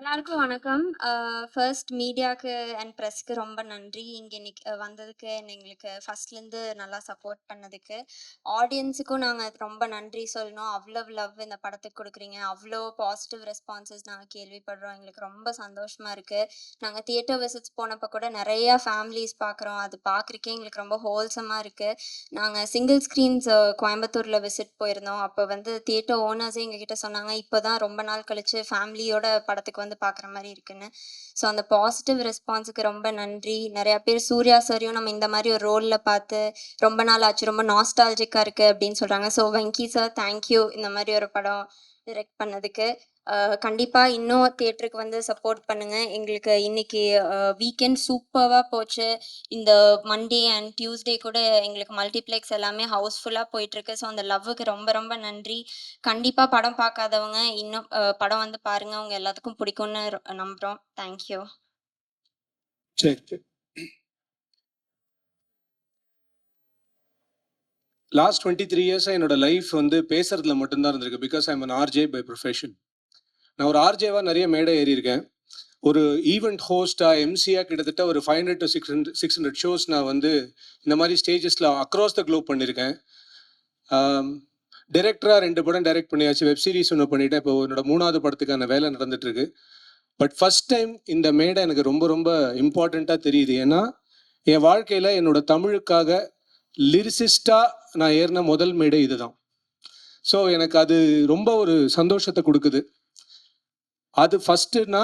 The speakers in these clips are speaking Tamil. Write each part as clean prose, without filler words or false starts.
எல்லாருக்கும் வணக்கம். ஃபர்ஸ்ட் மீடியாக்கு அண்ட் பிரஸ்க்கு ரொம்ப நன்றி. இங்க இன்னைக்கு வந்ததுக்கு எங்களுக்கு ஃபர்ஸ்ட்லேருந்து நல்லா சப்போர்ட் பண்ணதுக்கு. ஆடியன்ஸுக்கும் நாங்க ரொம்ப நன்றி சொல்லணும். அவ்வளவு லவ் இந்த படத்துக்கு குடுக்குறீங்க. அவ்ளோ பாசிட்டிவ் ரெஸ்பான்சஸ் நாங்க கேள்விப்படுறோம். எங்களுக்கு ரொம்ப சந்தோஷமா இருக்கு. நாங்க தியேட்டர் விசிட்ஸ் போனப்ப கூட நெறைய ஃபேமிலிஸ் பார்க்குறோம். அது பார்க்குறக்கே எங்களுக்கு ரொம்ப ஹோல்சமா இருக்கு. நாங்க சிங்கிள் ஸ்க்ரீன்ஸ் கோயம்புத்தூர்ல விசிட் போயிருந்தோம். அப்ப தியேட்டர் ஓனர்ஸே எங்ககிட்ட சொன்னாங்க, இப்பதான் ரொம்ப நாள் கழிச்சு ஃபேமிலியோட படத்துக்கு பார்க்குற மாரி இருக்குன்னு. ஸோ அந்த பாசிட்டிவ் ரெஸ்பான்ஸுக்கு ரொம்ப நன்றி. நெறைய பேர் சூர்யா சாரையும் நம்ம இந்த மாரி ஒரு ரோல்ல பார்த்து, ரொம்ப நாள் ஆச்சு, ரொம்ப நாஸ்டால்ஜிக்கா இருக்கு அப்படின்னு சொல்றாங்க. So Venky sir thank you இந்த மாரி ஒரு படம் டைரக்ட் பண்ணதுக்கு. கண்டிப்பா இன்னும் தியேட்டருக்கு சப்போர்ட் பண்ணுங்க. எங்களுக்கு இன்னைக்கு வீக்கெண்ட் சூப்பர்வா போச்சு. இந்த மண்டே அண்ட் டியூஸ்டே கூட எங்களுக்கு மல்டிப்ளெக்ஸ் எல்லாமே ஹவுஸ்ஃபுல்லா போயிட்டுருக்கு. ஸோ அந்த லவ்வுக்கு ரொம்ப ரொம்ப நன்றி. கண்டிப்பா படம் பார்க்காதவங்க இன்னும் படம் பாருங்க. உங்க எல்லாத்துக்கும் பிடிக்கும்னு நம்புறோம். Thank you. சரி, சரி. லாஸ்ட் 23 இயர்ஸா என்னோட லைஃப் பேசுறதுல மட்டும்தான் இருந்திருக்கு. Because I am an RJ by profession. நான் ஒரு ஆர்ஜேவா நிறைய மேடை ஏறி இருக்கேன். ஒரு ஈவெண்ட் ஹோஸ்டா எம்சியா கிட்டத்தட்ட ஒரு 500 to 600 ஷோஸ் நான் இந்த மாதிரி ஸ்டேஜஸ்ல அக்ராஸ் த குளோப் பண்ணியிருக்கேன். டைரக்டரா 2 படம் டைரக்ட் பண்ணியாச்சு. வெப் சீரிஸ் ஒன்று பண்ணிட்டேன். இப்போ என்னோட 3வது படத்துக்கான வேலை நடந்துட்டு இருக்கு. பட் ஃபர்ஸ்ட் டைம் இந்த மேடை எனக்கு ரொம்ப ரொம்ப இம்பார்ட்டண்ட்டாக தெரியுது. ஏன்னா என் வாழ்க்கையில் என்னோட தமிழுக்காக லிரிசிஸ்டா நான் ஏறின முதல் மேடை இதுதான். ஸோ எனக்கு அது ரொம்ப ஒரு சந்தோஷத்தை கொடுக்குது. அது ஃபர்ஸ்ட்னா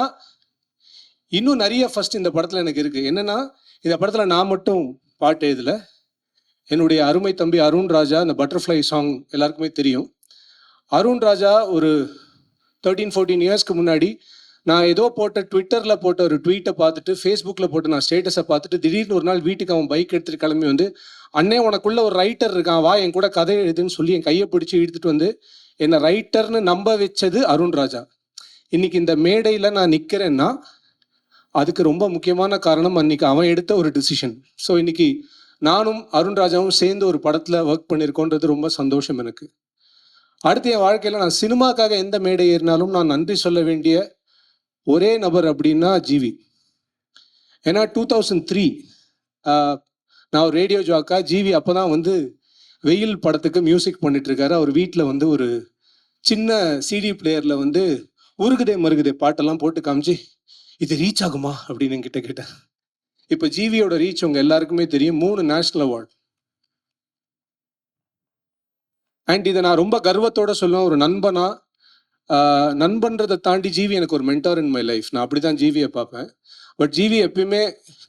இன்னும் நிறைய ஃபர்ஸ்ட் இந்த படத்தில் எனக்கு இருக்கு. என்னன்னா இந்த படத்தில் நான் மட்டும் பாட்டு எழுதல. என்னுடைய அருமை தம்பி அருண் ராஜா, இந்த பட்டர்ஃப்ளை சாங் எல்லாருக்குமே தெரியும். அருண் ராஜா ஒரு 13-14 இயர்ஸ்க்கு முன்னாடி நான் ஏதோ ட்விட்டரில் போட்ட ஒரு ட்வீட்டை பார்த்துட்டு, ஃபேஸ்புக்கில் போட்டு நான் ஸ்டேட்டஸை பார்த்துட்டு, திடீர்னு ஒரு நாள் வீட்டுக்கு அவன் பைக் எடுத்துகிட்டு கிளம்பி அண்ணே உனக்குள்ள ஒரு ரைட்டர் இருக்கான், வா என் கூட கதை எழுதுன்னு சொல்லி என் கையை பிடிச்சி இழுத்துட்டு என்னை ரைட்டர்னு நம்ப வச்சது அருண் ராஜா. இன்னைக்கு இந்த மேடையில் நான் நிற்கிறேன்னா அதுக்கு ரொம்ப முக்கியமான காரணம் அன்னைக்கு அவன் எடுத்த ஒரு டிசிஷன். ஸோ இன்னைக்கு நானும் அருண் ராஜாவும் சேர்ந்து ஒரு படத்தில் ஒர்க் பண்ணியிருக்கோன்றது ரொம்ப சந்தோஷம் எனக்கு. அடுத்து என் வாழ்க்கையில் நான் சினிமாக்காக எந்த மேடை ஏறினாலும் நான் நன்றி சொல்ல வேண்டிய ஒரே நபர் அப்படின்னா ஜிவி. ஏன்னா 2003 நான் ஒரு ரேடியோ ஜாக்கா, ஜிவி அப்போதான் வெயில் படத்துக்கு மியூசிக் பண்ணிட்டு இருக்காரு. அவர் வீட்டில் ஒரு சின்ன சிடி பிளேயர்ல உருகுதே மருகுதே பாட்டெல்லாம் போட்டு காமிச்சு, இது ரீச் ஆகுமா அப்படின்னு என்கிட்ட கேட்டேன். இப்போ ஜிவியோட ரீச் உங்க எல்லாருக்குமே தெரியும், 3 நேஷனல் அவார்டு. அண்ட் இதை நான் ரொம்ப கர்வத்தோட சொல்லுவேன். ஒரு நண்பன்றதை தாண்டி ஜிவி எனக்கு ஒரு மென்டார் இன் மை லைஃப். நான் அப்படிதான் ஜிவியை பார்ப்பேன். பட் ஜிவி எப்பயுமே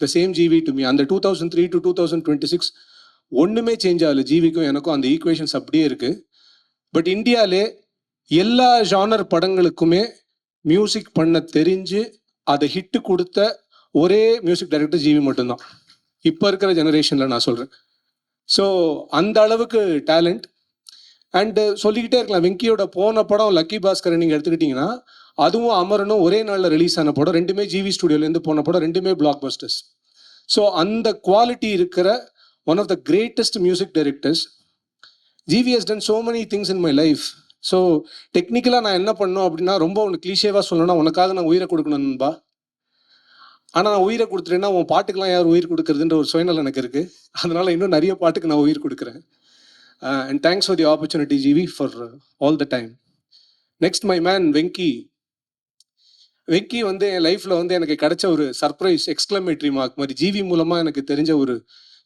the same GV to me. அந்த 2003 to 2026 ஒன்றுமே சேஞ்ச் ஆகல. ஜிவிக்கும் எனக்கும் அந்த ஈக்குவேஷன்ஸ் அப்படியே இருக்கு. பட் இந்தியாவிலே எல்லா ஜானர் படங்களுக்குமே மியூசிக் பண்ண தெரிஞ்சு அதை ஹிட்டு கொடுத்த ஒரே மியூசிக் டைரக்டர் ஜிவி மட்டும்தான், இப்போ இருக்கிற ஜெனரேஷனில் நான் சொல்கிறேன். ஸோ அந்த அளவுக்கு டேலண்ட். அண்டு சொல்லிக்கிட்டே இருக்கலாம். வெங்கியோட போன படம் லக்கி பாஸ்கரை நீங்கள் எடுத்துக்கிட்டிங்கன்னா, அதுவும் அமரனும் ஒரே நாளில் ரிலீஸ் ஆன படம். ரெண்டுமே ஜிவி ஸ்டுடியோலேருந்து போன படம். ரெண்டுமே பிளாக் பஸ்டர்ஸ். ஸோ அந்த குவாலிட்டி இருக்கிற one of the greatest music directors. GV has done so many things in my life. So டெக்னிக்கலாக நான் என்ன பண்ணோம் அப்படின்னா, ரொம்ப ஒன்று கிளீஷேவாக சொல்லணும்னா, உனக்காக நான் உயிரை கொடுக்கணும்பா, ஆனால் நான் உயிரை கொடுத்துட்டேன்னா உன் பாட்டுக்கெல்லாம் யார் உயிர் கொடுக்குறதுன்ற ஒரு சுயநலம் எனக்கு இருக்குது. அதனால இன்னும் நிறைய பாட்டுக்கு நான் உயிர் கொடுக்குறேன். And thanks for the opportunity GV for all the time. Next my man Venky. Venky என் லைஃப்பில் எனக்கு கிடைச்ச ஒரு சர்ப்ரைஸ் எக்ஸ்க்ளமேட்டரி மார்க் மாதிரி. ஜிவி மூலமாக எனக்கு தெரிஞ்ச ஒரு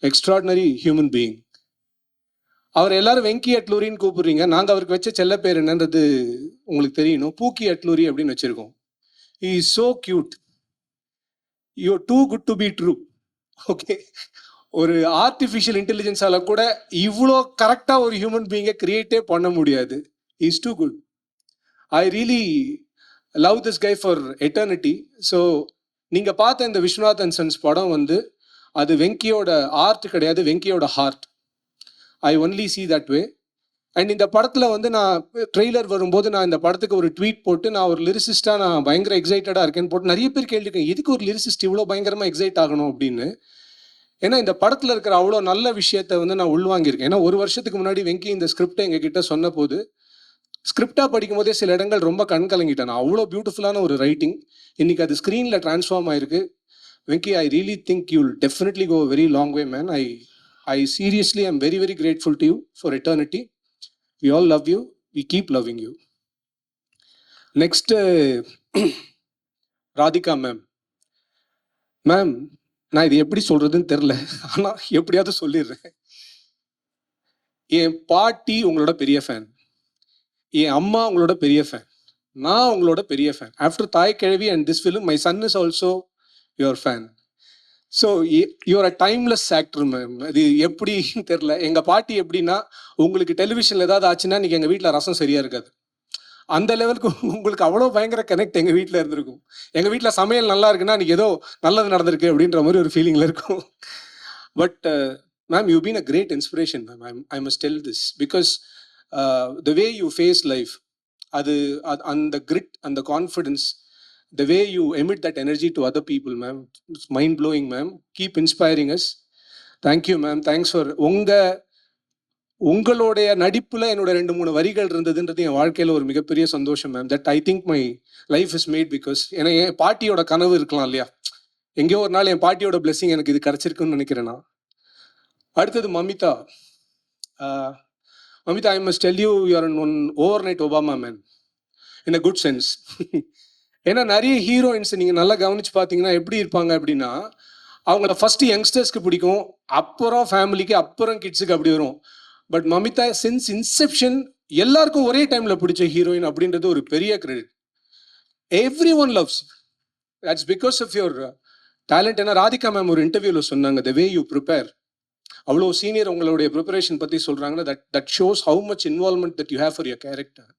எக்ஸ்ட்ராடினரி ஹியூமன் பீயிங். அவர் எல்லாரும் வெங்கி அட்லூரின்னு கூப்பிடுறீங்க. நாங்கள் அவருக்கு வச்ச செல்ல பேர் என்னன்றது உங்களுக்கு தெரியணும். பூக்கி அட்லூரி அப்படின்னு வச்சிருக்கோம். He is so cute. You too good to be true. Okay, ஒரு ஆர்டிஃபிஷியல் இன்டெலிஜென்ஸால கூட இவ்வளோ கரெக்டாக ஒரு ஹியூமன் பீயிங்கை கிரியேட்டே பண்ண முடியாது. Is too good. I really love this guy for eternity. So நீங்கள் பார்த்த இந்த விஸ்வநாத் அண்ட் சன்ஸ் படம் அது வெங்கியோட ஆர்ட் கிடையாது, வெங்கியோட heart. I only see that way. And இந்த படத்தில் நான் ட்ரெய்லர் வரும்போது நான் இந்த படத்துக்கு ஒரு ட்வீட் போட்டு, நான் ஒரு லிரிசிஸ்டாக நான் பயங்கர எக்ஸைட்டடாக இருக்கேன்னு போட்டு நிறைய பேர் கேள்விக்கேன், எதுக்கு ஒரு லிரிசிஸ்ட் இவ்வளோ பயங்கரமாக எக்ஸைட் ஆகணும் அப்படின்னு. ஏன்னா இந்த படத்தில் இருக்கிற அவ்வளோ நல்ல விஷயத்தை நான் உள்வாங்கியிருக்கேன். ஏன்னா ஒரு வருஷத்துக்கு முன்னாடி வெங்கி இந்த ஸ்கிரிப்டை எங்ககிட்ட சொன்ன போது ஸ்கிரிப்டாக படிக்கும் போதே சில இடங்கள் ரொம்ப கண் கலங்கிட்டேன். அவ்வளோ பியூட்டிஃபுல்லான ஒரு ரைட்டிங். இன்னைக்கு அது ஸ்க்ரீனில் ட்ரான்ஸ்ஃபார்ம் ஆயிருக்கு. Venky, I really think you will definitely go very long way man. I seriously I'm very very grateful to you for eternity. We all love you. We keep loving you. Next Radhika ma'am. Ma'am, நான் இது எப்படி சொல்றதுன்னு தெரில, ஆனால் எப்படியாவது சொல்லிடுறேன். என் பாட்டி உங்களோட பெரிய ஃபேன், என் அம்மா உங்களோட பெரிய ஃபேன், நான் உங்களோட பெரிய fan. After Thaai Kizhavi and this film my son is also your fan. So you are a timeless actor ma'am. அது எப்படின்னு தெரில. எங்கள் பாட்டி எப்படின்னா, உங்களுக்கு டெலிவிஷனில் ஏதாவது ஆச்சுன்னா இன்றைக்கி எங்கள் வீட்டில் ரசம் சரியாக இருக்காது. அந்த லெவலுக்கு உங்களுக்கு அவ்வளோ பயங்கர கனெக்ட் எங்கள் வீட்டில் இருந்திருக்கும். எங்கள் வீட்டில் சமையல் நல்லா இருக்குன்னா இன்றைக்கி ஏதோ நல்லது நடந்திருக்கு அப்படின்ற மாதிரி ஒரு ஃபீலிங்கில் இருக்கும். But ma'am, you been a great inspiration ma'am. I must tell this because the way you face life, அது அந்த கிரிட், அந்த confidence, the way you emit that energy to other people, ma'am, it's mind blowing, ma'am. Keep inspiring us. Thank you, ma'am. Thanks for உங்களுடைய நடிப்புல என்னோட 2-3 வரிகள் இருந்ததுன்றது என் வாழ்க்கையில ஒரு மிகப்பெரிய சந்தோஷம் ma'am. That I think my life is made because ஏன்னா என் பாட்டியோட கனவு இருக்கலாம் இல்லையா, எங்கேயோ ஒரு நாள் என் பாட்டியோட பிளெஸிங் எனக்கு இது கிடைச்சிருக்குன்னு நினைக்கிறேன் நான். அடுத்தது மமிதா. மமிதா, ஐ must tell you, you R one over night Obama man in a good sense. ஏன்னா நிறைய ஹீரோயின்ஸ் நீங்கள் நல்லா கவனிச்சு பார்த்தீங்கன்னா எப்படி இருப்பாங்க அப்படின்னா, அவங்கள ஃபர்ஸ்ட் யங்ஸ்டர்ஸ்க்கு பிடிக்கும், அப்புறம் ஃபேமிலிக்கு, அப்புறம் கிட்ஸுக்கு அப்படி வரும். பட் மமிதா சின்ஸ் இன்செப்ஷன் எல்லாருக்கும் ஒரே டைமில் பிடிச்ச ஹீரோயின் அப்படின்றது ஒரு பெரிய credit. Everyone loves, that's because of your talent. ஏன்னா ராதிகா மேம் ஒரு இன்டர்வியூவில் சொன்னாங்க, த வே யூ ப்ரிப்பேர், அவ்வளோ சீனியர் உங்களுடைய ப்ரிப்பரேஷன் பற்றி சொல்கிறாங்கன்னா, that shows how much involvement that you have for your character.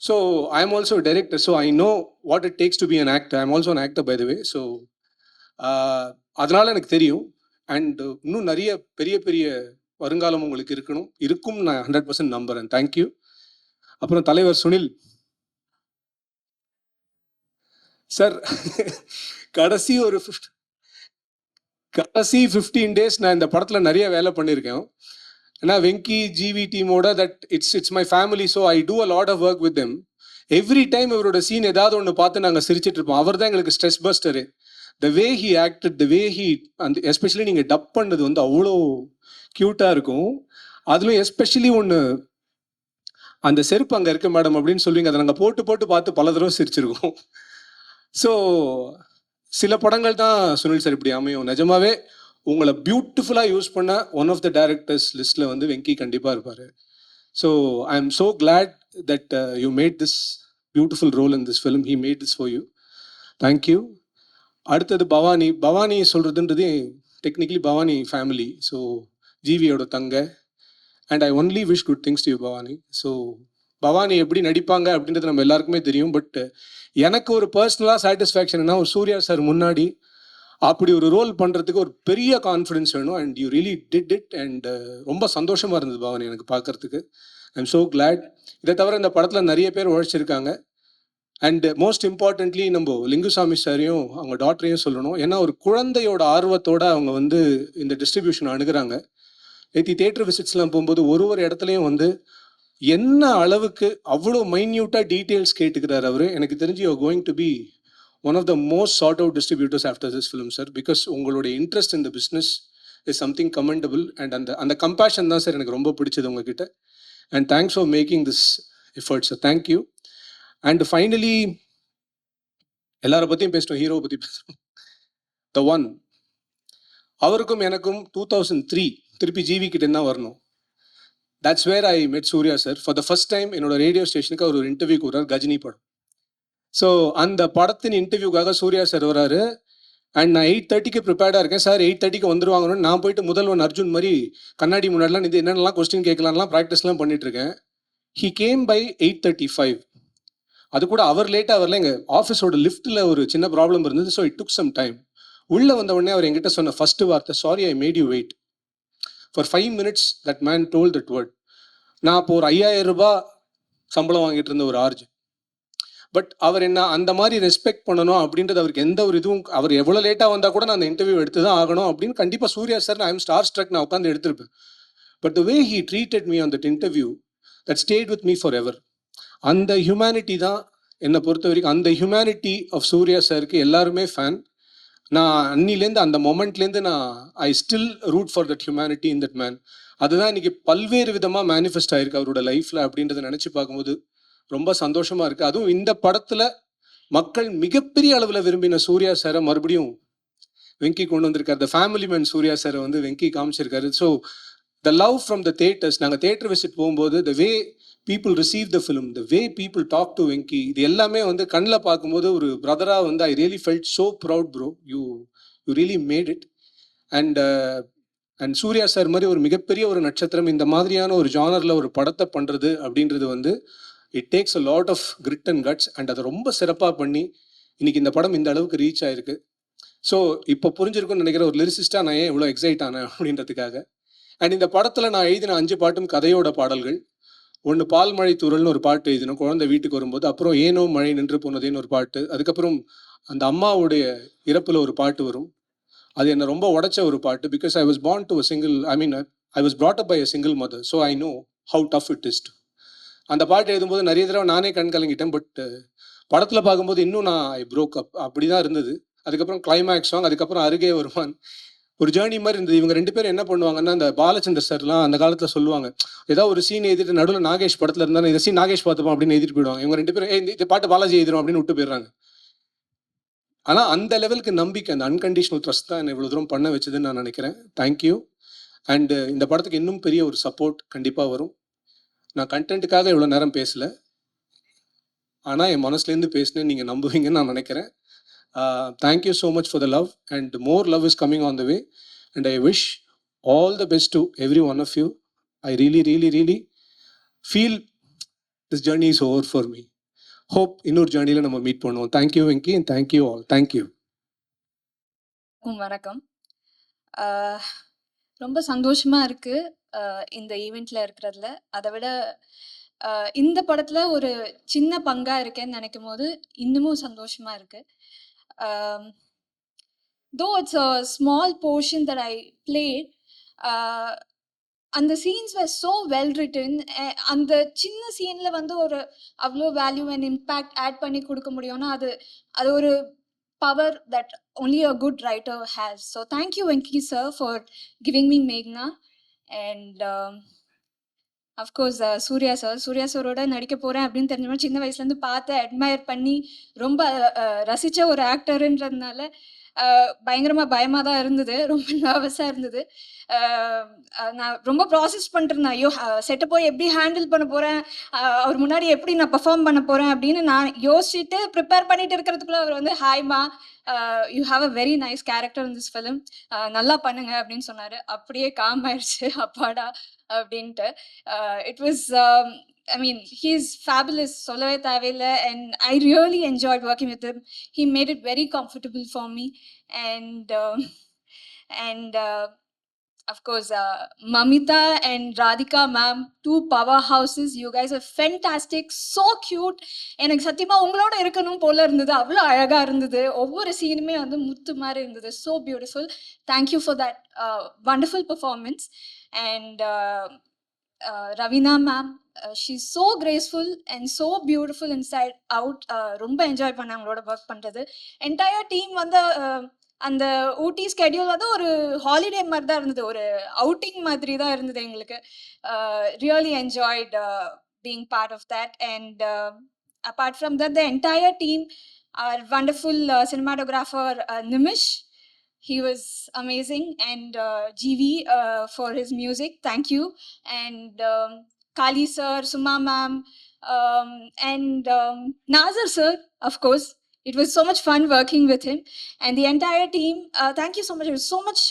So I am also a director, so I know what it takes to be an actor. I am also an actor, by the way. So அதனால எனக்கு தெரியும். அண்ட் இன்னும் நிறைய பெரிய பெரிய வருங்காலம் உங்களுக்கு இருக்கும் நான் 100% நம்புறேன். தேங்க்யூ. அப்புறம் தலைவர் சுனில் சார், கடைசி 15 டேஸ் நான் இந்த படத்தில் நிறைய வேலை பண்ணியிருக்கேன். ஏன்னா வெங்கி ஜிவி டீமோட that it's my family, so I do a lot of work with them. Every time இவரோட சீன் ஏதாவது ஒன்று பார்த்து நாங்கள் சிரிச்சிட்டு இருப்போம். அவர் தான் எங்களுக்கு stress buster. The way he acted, the way he, அந்த எஸ்பெஷலி நீங்கள் டப் பண்ணது வந்து அவ்வளோ க்யூட்டாக இருக்கும். அதுலேயும் எஸ்பெஷலி ஒன்று, அந்த செருப்பு அங்கே இருக்கு மேடம் அப்படின்னு சொல்லுவீங்க, அதை நாங்கள் போட்டு போட்டு பார்த்து பல தடவை சிரிச்சிருக்கோம். ஸோ சில படங்கள் தான் சுனில் சார் இப்படி அமையும். நிஜமாவே உங்களை பியூட்டிஃபுல்லாக யூஸ் பண்ண ஒன் ஆஃப் த டைரக்டர்ஸ் லிஸ்ட்டில் வந்து வெங்கி கண்டிப்பாக இருப்பார். So I am so glad that you made this beautiful role in this film. He made this for you. Thank you. அடுத்தது பவானி. பவானி சொல்கிறதுன்றது டெக்னிக்கலி பவானி ஃபேமிலி, ஸோ ஜிவியோட தங்க. And I only wish good things to you Bhavani. So Bhavani எப்படி நடிப்பாங்க அப்படின்றது நம்ம எல்லாருக்குமே தெரியும். பட் எனக்கு ஒரு பர்சனலாக சாட்டிஸ்ஃபேக்ஷன்னா, ஒரு சூர்யா சார் முன்னாடி அப்படி ஒரு ரோல் பண்ணுறதுக்கு ஒரு பெரிய கான்ஃபிடென்ஸ் வேணும். And you really did it. And ரொம்ப சந்தோஷமாக இருந்தது பவானி எனக்கு பார்க்கறதுக்கு. ஐ எம் ஸோ கிளாட். இதை தவிர இந்த படத்தில் நிறைய பேர் உழைச்சிருக்காங்க. அண்ட் மோஸ்ட் இம்பார்ட்டன்ட்லி நம்ம லிங்குசாமி சாரையும் அவங்க டாக்டரையும் சொல்லணும். ஏன்னா ஒரு குழந்தையோட ஆர்வத்தோட அவங்க வந்து இந்த டிஸ்ட்ரிபியூஷன் அணுகிறாங்க. நேற்று தியேட்டர் விசிட்ஸ்லாம் போகும்போது ஒரு இடத்துலையும் வந்து என்ன அளவுக்கு அவ்வளோ மைன்யூட்டாக டீட்டெயில்ஸ் கேட்டுக்கிறார் அவர். எனக்கு தெரிஞ்சு you are going to be one of the most sought out distributors after this film, sir, because உங்களுடைய interest in the business is something commendable. And அந்த compassion தான் சார் எனக்கு ரொம்ப பிடிச்சது உங்ககிட்ட. And thanks for making this effort, sir. Thank you. And finally, எல்லாரை பற்றியும் பேசிட்டோம், ஹீரோவை பற்றி பேசுகிறோம். The one, அவருக்கும் எனக்கும் 2003 திருப்பி ஜிவி கிட்ட தான் வரணும். That's where I met Surya sir. For the first time என்னோட ரேடியோ ஸ்டேஷனுக்கு அவர் ஒரு இன்டர்வியூ கூறார், கஜினி படம். ஸோ அந்த படத்தின் இன்டர்வியூக்காக சூர்யா சார் வராரு. அண்ட் நான் 8:30க்கு ப்ரிப்பேர்டாக இருக்கேன். சார் 8:30க்கு வந்துருவாங்கன்னு நான் போயிட்டு முதல்வன் அர்ஜுன் மாதிரி கண்ணாடி முன்னாடிலாம் இது என்னென்னலாம் கொஸ்டின் கேட்கலாம்லாம் ப்ராக்டிஸ்லாம் பண்ணிட்டு இருக்கேன். He came by 8:35. அது கூட அவர் லேட்டாக வரல, எங்கள் ஆஃபீஸோட லிஃப்ட்டில் ஒரு சின்ன ப்ராப்ளம் இருந்தது. So it took some time. உள்ளே வந்த உடனே அவர் என்கிட்ட சொன்ன ஃபர்ஸ்ட் வார்த்தை, sorry I made you wait for 5 minutes. That man told that word. நான் அப்போ ஒரு 5000 ரூபாய் சம்பளம் வாங்கிட்டு இருந்த ஒரு ஆர்ஜ். பட் அவர் என்ன அந்த மாதிரி ரெஸ்பெக்ட் பண்ணணும் அப்படின்றது அவருக்கு எந்த ஒரு இதுவும், அவர் எவ்வளோ லேட்டாக வந்தால் கூட நான் அந்த இன்டர்வியூ எடுத்து தான் ஆகணும் அப்படின்னு கண்டிப்பாக Suriya sir I am star struck, நான் உட்காந்து எடுத்திருப்பேன். But the way he treated me on that interview, that stayed with me forever. அந்த ஹியூமனிட்டி தான் என்னை பொறுத்த வரைக்கும். அந்த ஹியூமனிட்டி ஆஃப் சூர்யா சாருக்கு எல்லாருமே ஃபேன். நான் அன்னிலேருந்து அந்த மொமெண்ட்லேருந்து நான் I still root for that humanity in that man. அதுதான் இன்னைக்கு பல்வேறு விதமாக மேனிஃபெஸ்ட் ஆயிருக்கு அவரோட லைஃப்பில் அப்படின்றத நினச்சி பார்க்கும்போது ரொம்ப சந்தோஷமா இருக்கு. அதுவும் இந்த படத்தில் மக்கள் மிகப்பெரிய அளவில் விரும்பின சூர்யா சாரை மறுபடியும் வெங்கி கொண்டு வந்திருக்காரு. த ஃபேமிலி மேன் சூர்யா சாரை வந்து வெங்கி காமிச்சிருக்காரு. So the love from the theatres, நாங்கள் தேட்டர் விசிட் போகும்போது the way people receive the film, the way people talk to Venky, இது எல்லாமே வந்து கண்ணில் பார்க்கும்போது ஒரு பிரதராக வந்து I really felt so proud bro. You you really made it. And and Suriya sir மாதிரி ஒரு மிகப்பெரிய ஒரு நட்சத்திரம் இந்த மாதிரியான ஒரு ஜானரில் ஒரு படத்தை பண்ணுறது அப்படின்றது வந்து it takes a lot of grit and guts. And அதை ரொம்ப சிறப்பாக பண்ணி இன்னைக்கு இந்த படம் இந்த அளவுக்கு ரீச் ஆயிருக்கு. ஸோ இப்போ புரிஞ்சிருக்கும்னு நினைக்கிற ஒரு லிரிசிஸ்டாக நான் ஏன் இவ்வளோ எக்ஸைட் ஆனேன் அப்படின்றதுக்காக. அண்ட் இந்த படத்தில் நான் எழுதின 5 பாட்டும் கதையோட பாடல்கள். ஒன்று பால் மழை தூரல்னு ஒரு பாட்டு எழுதினோம் குழந்தை வீட்டுக்கு வரும்போது. அப்புறம் ஏனோ மழை நின்று போனதேன்னு ஒரு பாட்டு. அதுக்கப்புறம் அந்த அம்மாவுடைய இறப்பில் ஒரு பாட்டு வரும். அது என்னை ரொம்ப உடைச்ச ஒரு பாட்டு. Because I was born to a single, I mean I was brought up by a single mother, so I know how tough it is. அந்த பாட்டு எழுதும்போது நிறைய தடவை நானே கண் கலங்கிட்டேன். பட் படத்தில் பார்க்கும்போது இன்னும் நான் ஐ ப்ரோக் அப் அப்படி தான் இருந்தது. அதுக்கப்புறம் கிளைமேக்ஸ் சாங், அதுக்கப்புறம் அருகே வருவான், ஒரு ஜேர்னி மாதிரி இருந்தது. இவங்க 2 பேரும் என்ன பண்ணுவாங்கன்னா, அந்த பாலச்சந்தர் சார்லாம் அந்த காலத்தில் சொல்லுவாங்க, ஏதாவது ஒரு சீன் எழுதிட்டு நடுவில் நாகேஷ் படத்தில் இருந்தாலும் இந்த சீன் நாகேஷ் பார்த்துப்போம் அப்படின்னு எழுதிட்டு போயிடுவாங்க. இவங்க 2 பேரும் இந்த பாட்டு பாலாஜி எழுதிடும் அப்படின்னு விட்டு போயிடுறாங்க. ஆனால் அந்த லெவலுக்கு நம்பிக்கை, அந்த அன்கண்டிஷனல் ட்ரஸ்ட் தான் என்னை இவ்வளோ தூரம் பண்ண வச்சதுன்னு நான் நினைக்கிறேன். தேங்க்யூ. அண்ட் இந்த படத்துக்கு இன்னும் பெரிய ஒரு சப்போர்ட் கண்டிப்பாக வரும். நான் கண்டென்ட்டுக்காக இவ்வளோ நேரம் பேசலை, ஆனால் என் மனசுலேருந்து பேசினேன், நீங்கள் நம்புவீங்கன்னு நான் நினைக்கிறேன். Thank you so much for the love and more love is coming on the way and I wish all the best to every one of you. I really really really feel this journey is over for me. Hope இன்னொரு ஜர்னியில் நம்ம மீட் பண்ணுவோம். Thank you Venky and thank you all. Thank you. வணக்கம். ரொம்ப சந்தோஷமா இருக்கு இந்த ஈவெண்ட்ல இருக்கிறதுல. அதை விட இந்த படத்துல ஒரு சின்ன பங்கா இருக்கேன்னு நினைக்கும் போது இன்னமும் சந்தோஷமா இருக்கு. though it's a small portion that I played, அந்த scenes were so well written. அந்த சின்ன சீன்ல வந்து ஒரு அவ்வளோ வேல்யூ அண்ட் இம்பேக்ட் ஆட் பண்ணி கொடுக்க முடியும்னா அது அது ஒரு power that only a good writer has. So thank you Venki sir for giving me Meghna. And of course Surya சாரோட நடிக்க போகிறேன் அப்படின்னு தெரிஞ்ச சின்ன வயசுலேருந்து பார்த்து அட்மயர் பண்ணி ரொம்ப ரசித்த ஒரு ஆக்டருன்றதுனால பயங்கரமாக பயமாக தான் இருந்தது, ரொம்ப நர்வஸாக இருந்தது. நான் ரொம்ப ப்ராசஸ் பண்ணிருந்தேன், ஐயோ செட்டை போய் எப்படி ஹேண்டில் பண்ண போகிறேன், அவர் முன்னாடி எப்படி நான் பெர்ஃபார்ம் பண்ண போகிறேன் அப்படின்னு நான் யோசிச்சுட்டு ப்ரிப்பேர் பண்ணிட்டு இருக்கிறதுக்குள்ள அவர் வந்து ஹாய்மா, you have a very nice character in this film, நல்லா பண்ணுங்க அப்படின்னு சொன்னார். அப்படியே காம் ஆயிடுச்சு, அப்பாடா அப்படின்ட்டு. It was I mean, he's fabulous, சொல்லவே தேவையில்லை. And I really enjoyed working with him. He made it very comfortable for me. And of course, Mamita and Radhika ma'am, 2 powerhouses. You guys are fantastic, so cute. எனக்கு சத்தியமா உங்களோட இருக்கணும் போல இருந்தது, அவ்வளோ அழகா இருந்தது. ஒவ்வொரு சீனுமே வந்து முத்து மாதிரி இருந்தது. So beautiful. Thank you for that wonderful performance. And Ravina ma'am, she's so graceful and so beautiful inside out. ரொம்ப என்ஜாய் பண்ண அவங்களோட ஒர்க் பண்ணுறது. என்டையர் டீம் வந்து அந்த ஊட்டி ஸ்கெடியூல் வந்து ஒரு ஹாலிடே மாதிரி தான் இருந்தது, ஒரு அவுட்டிங் மாதிரி தான் இருந்தது எங்களுக்கு. Really enjoyed being part of that. And apart from that, the entire team, our wonderful cinematographer Nimish, he was amazing. And GV for his music, thank you. And Kali sir, Suma ma'am, and Nazar sir, of course. It was so much fun working with him and the entire team. Thank you so much. It was so much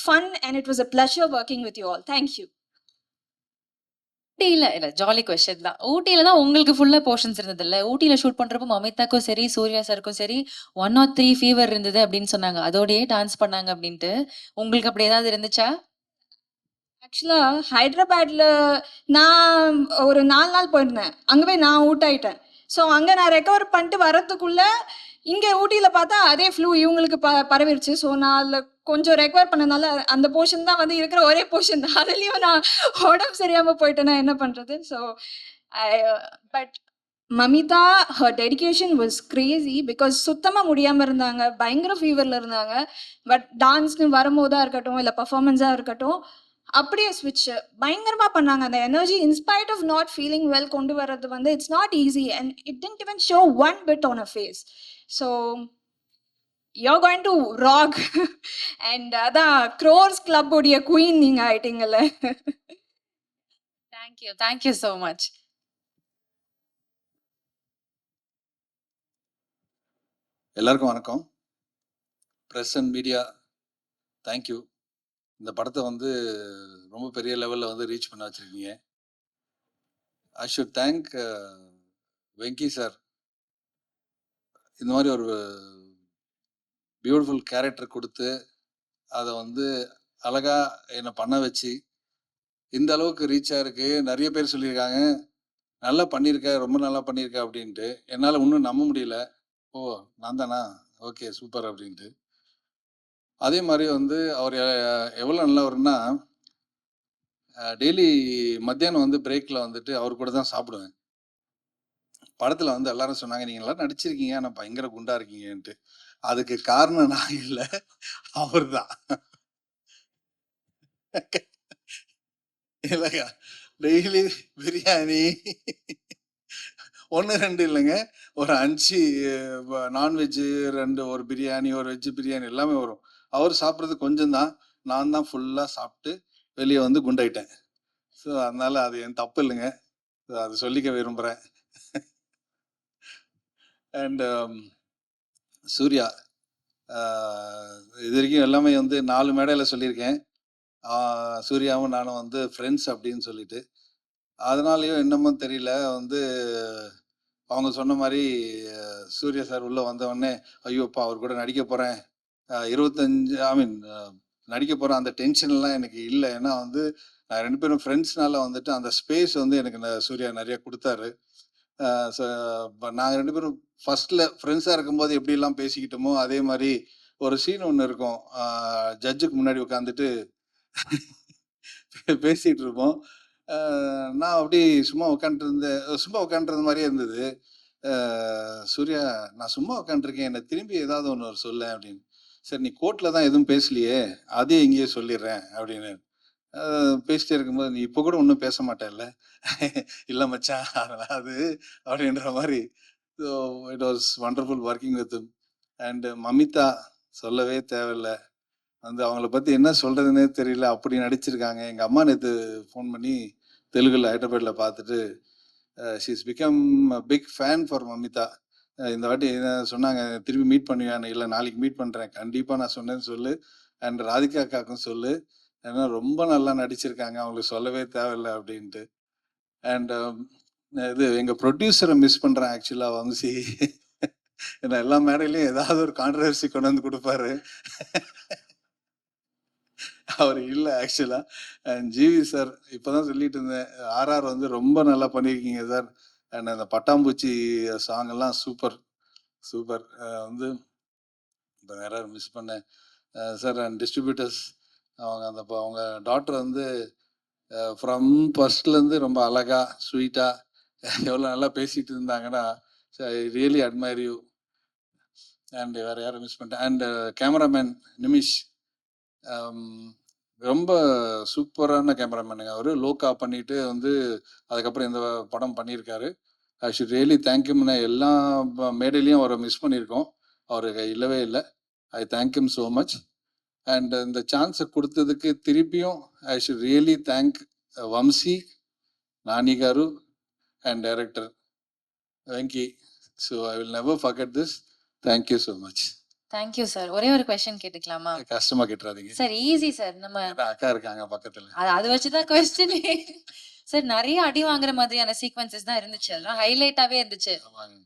fun and it was a pleasure working with you all. Thank you. ஊட்டியில இல்ல, ஜாலி கொஸ்டின் தான். ஊட்டியில தான் உங்களுக்கு ஃபுல்லா போர்ஷன்ஸ் இருந்தது இல்ல? ஊட்டியில ஷூட் பண்றப்போ மமிதாக்கும் சரி, சூர்யா சாருக்கும் சரி 103 ஃபீவர் இருந்தது அப்படின்னு சொன்னாங்க. அதோடயே டான்ஸ் பண்ணாங்க அப்படின்ட்டு. உங்களுக்கு அப்படி ஏதாவது இருந்துச்சா? ஆக்சுவலா ஹைதராபாத்ல நான் ஒரு 4 நாள் போயிருந்தேன். அங்கே போய் நான் அவுட் ஆயிட்டேன். ஸோ அங்கே நான் ரெக்கவர் பண்ணிட்டு வரதுக்குள்ள இங்கே ஊட்டியில் பார்த்தா அதே ஃப்ளூ இவங்களுக்கு பரவிருச்சு. ஸோ நான் அதில் கொஞ்சம் ரெக்கவர் பண்ணனால அந்த போர்ஷன் தான் வந்து இருக்கிற ஒரே போர்ஷன் தான். அதுலேயும் நான் உடம்பு சரியாமல் போயிட்டேன்னா என்ன பண்ணுறது? So but Mamitha, her dedication was Crazy because சுத்தமாக முடியாமல் இருந்தாங்க, பயங்கர ஃபீவரில் இருந்தாங்க. பட் டான்ஸ்னு வரும்போதாக இருக்கட்டும், இல்லை பர்ஃபார்மன்ஸாக இருக்கட்டும், அப்படியே ஸ்விட்ச் பயங்கரமாக பண்ணாங்க. அந்த energy in spite of not feeling well கொண்டு வர்றது வந்து it's not easy and it didn't even show one bit on a face. So you're going to rock and அதான் க்ரோர்ஸ் கிளப் உடைய குயின் நீங்கள் ஆயிட்டீங்கல்ல. Thank you so much. எல்லாருக்கும் வணக்கம். Press and media thank you. இந்த படத்தை வந்து ரொம்ப பெரிய லெவலில் வந்து ரீச் பண்ண வச்சுருக்கீங்க. I should thank Venky sir. இந்த மாதிரி ஒரு பியூட்டிஃபுல் கேரக்டர் கொடுத்து அதை வந்து அழகாக என்னை பண்ண வச்சு இந்த அளவுக்கு ரீச் ஆகிருக்கு. நிறைய பேர் சொல்லியிருக்காங்க நல்லா பண்ணியிருக்க, ரொம்ப நல்லா பண்ணியிருக்க அப்படின்ட்டு. என்னால் இன்னும் நம்ப முடியல. ஓ நான் தானா, ஓகே சூப்பர் அப்படின்ட்டு. அதே மாதிரி வந்து அவர் எவ்வளோ நல்லவர்னா, டெய்லி மத்தியானம் வந்து பிரேக்கில் வந்துட்டு அவர் கூட தான் சாப்பிடுவேன். படத்தில் வந்து எல்லாரும் சொன்னாங்க நீங்கள் எல்லாம் நடிச்சிருக்கீங்க ஆனால் பயங்கர குண்டா இருக்கீங்கன்ட்டு. அதுக்கு காரணம் நான் இல்லை, அவர் தான். இல்லைங்க, டெய்லி பிரியாணி 1 2 இல்லைங்க, ஒரு 5 நான்வெஜ்ஜு, 2 ஒரு பிரியாணி, ஒரு வெஜ்ஜு பிரியாணி எல்லாமே வரும். அவர் சாப்பிட்றது கொஞ்சம் தான், நான் தான் ஃபுல்லாக சாப்பிட்டு வெளியே வந்து குண்டாயிட்டேன். ஸோ அதனால அது என் தப்பு இல்லைங்க, அது சொல்லிக்க விரும்புகிறேன். அண்ட் சூர்யா, இது வரைக்கும் எல்லாமே வந்து 4 மேடையில் சொல்லியிருக்கேன். சூர்யாவும் நானும் வந்து ஃப்ரெண்ட்ஸ் அப்படின்னு சொல்லிட்டு. அதனாலயோ என்னமோ தெரியல வந்து அவங்க சொன்ன மாதிரி சூர்யா சார் உள்ளே வந்தவொடனே ஐயோப்பா அவர் கூட நடிக்க போகிறேன், 25 ஐ மீன் நடிக்க போகிறேன், அந்த டென்ஷன்லாம் எனக்கு இல்லை. ஏன்னா வந்து நான் 2 பேரும் ஃப்ரெண்ட்ஸ்னால வந்துட்டு அந்த ஸ்பேஸ் வந்து எனக்கு சூர்யா நிறைய கொடுத்தாரு. நாங்கள் 2 பேரும் ஃபர்ஸ்ட்ல ஃப்ரெண்ட்ஸாக இருக்கும்போது எப்படிலாம் பேசிக்கிட்டோமோ அதே மாதிரி ஒரு சீன் ஒன்று இருக்கும். ஜட்ஜுக்கு முன்னாடி உட்காந்துட்டு பேசிகிட்டு இருப்போம். நான் அப்படி சும்மா உட்காந்துருந்த மாதிரியே இருந்தது. சூர்யா நான் சும்மா உட்காந்துருக்கேன், என்னை திரும்பி ஏதாவது ஒன்று சொல்ல அப்படின்னு. சரி நீ கோர்ட்டில் தான் எதுவும் பேசலையே, அதே இங்கேயே சொல்லிடுறேன் அப்படின்னு. பேசிட்டே இருக்கும்போது நீ இப்போ கூட ஒன்றும் பேச மாட்டேன்ல. இல்லை மச்சான் அதெல்லாம் அது அப்படின்ற மாதிரி. So it was wonderful working with and Mamitha சொல்லவே தேவையில்லை. வந்து அவங்கள பற்றி என்ன சொல்கிறதுனே தெரியல, அப்படி நடிச்சிருக்காங்க. எங்கள் அம்மா நேற்று ஃபோன் பண்ணி தெலுங்குல ஹைதராபாத்தில் பார்த்துட்டு she's become big fan for Mamitha. இந்த வாட்டி சொன்னாங்க திரும்பி மீட் பண்ணுவேன். இல்லை நாளைக்கு மீட் பண்ணுறேன், கண்டிப்பாக நான் சொன்னேன்னு சொல்லு. அண்ட் ராதிகா அக்காக்கும் சொல்லு, ஏன்னா ரொம்ப நல்லா நடிச்சிருக்காங்க, அவங்களுக்கு சொல்லவே தேவையில்லை அப்படின்ட்டு. அண்ட் இது எங்கள் ப்ரொடியூசரை மிஸ் பண்ணுறேன் ஆக்சுவலாக, வம்சி. ஏன்னா எல்லா மேடையிலையும் ஏதாவது ஒரு கான்ட்ரவர்சி கொண்டு வந்து கொடுப்பாரு. அவர் இல்லை ஆக்சுவலாக. அண்ட் ஜிவி சார் இப்போதான் சொல்லிட்டு இருந்தேன், ஆர்ஆர் வந்து ரொம்ப நல்லா பண்ணியிருக்கீங்க சார். அண்ட் அந்த பட்டாம்பூச்சி சாங் எல்லாம் சூப்பர் சூப்பர். வந்து இப்போ வேற மிஸ் பண்ணேன் சார். அண்ட் டிஸ்ட்ரிபியூட்டர்ஸ் அவங்க டாக்டர் வந்து ஃப்ரம் ஃபர்ஸ்ட்லேருந்து ரொம்ப அழகாக ஸ்வீட்டாக எவ்வளோ நல்லா பேசிகிட்டு இருந்தாங்கன்னா, I really admire you. And வேறு யாரும் மிஸ் பண்ணிட்டேன். அண்ட் கேமராமேன் நிமிஷ், ரொம்ப சூப்பரான கேமராமேனுங்க. அவர் லோக்கா பண்ணிட்டு வந்து அதுக்கப்புறம் இந்த படம் பண்ணியிருக்காரு. I should really thank him. எல்லா மேடையிலையும் அவரை மிஸ் பண்ணியிருக்கோம், அவருக்கு இல்லவே இல்லை. I thank him so much. And இந்த சான்ஸை கொடுத்ததுக்கு திருப்பியும் I should really thank Vamsi, Nani garu and director Venky. So I will never forget this. Thank you so much. Thank you sir. ஒரே ஒரு கொஸ்டின் கேட்டுக்கலாமா? கஷ்டமா கேட்டுறாதீங்க சார். Easy sir. நம்ம அக்கா இருக்காங்க பக்கத்துல. அது வச்சுதான் கொஸ்டின். சார் நிறைய அடி வாங்குற மாதிரியான சீக்வன்சஸ் தான் இருந்துச்சு, அதெல்லாம் ஹைலைட்டாவே இருந்துச்சு.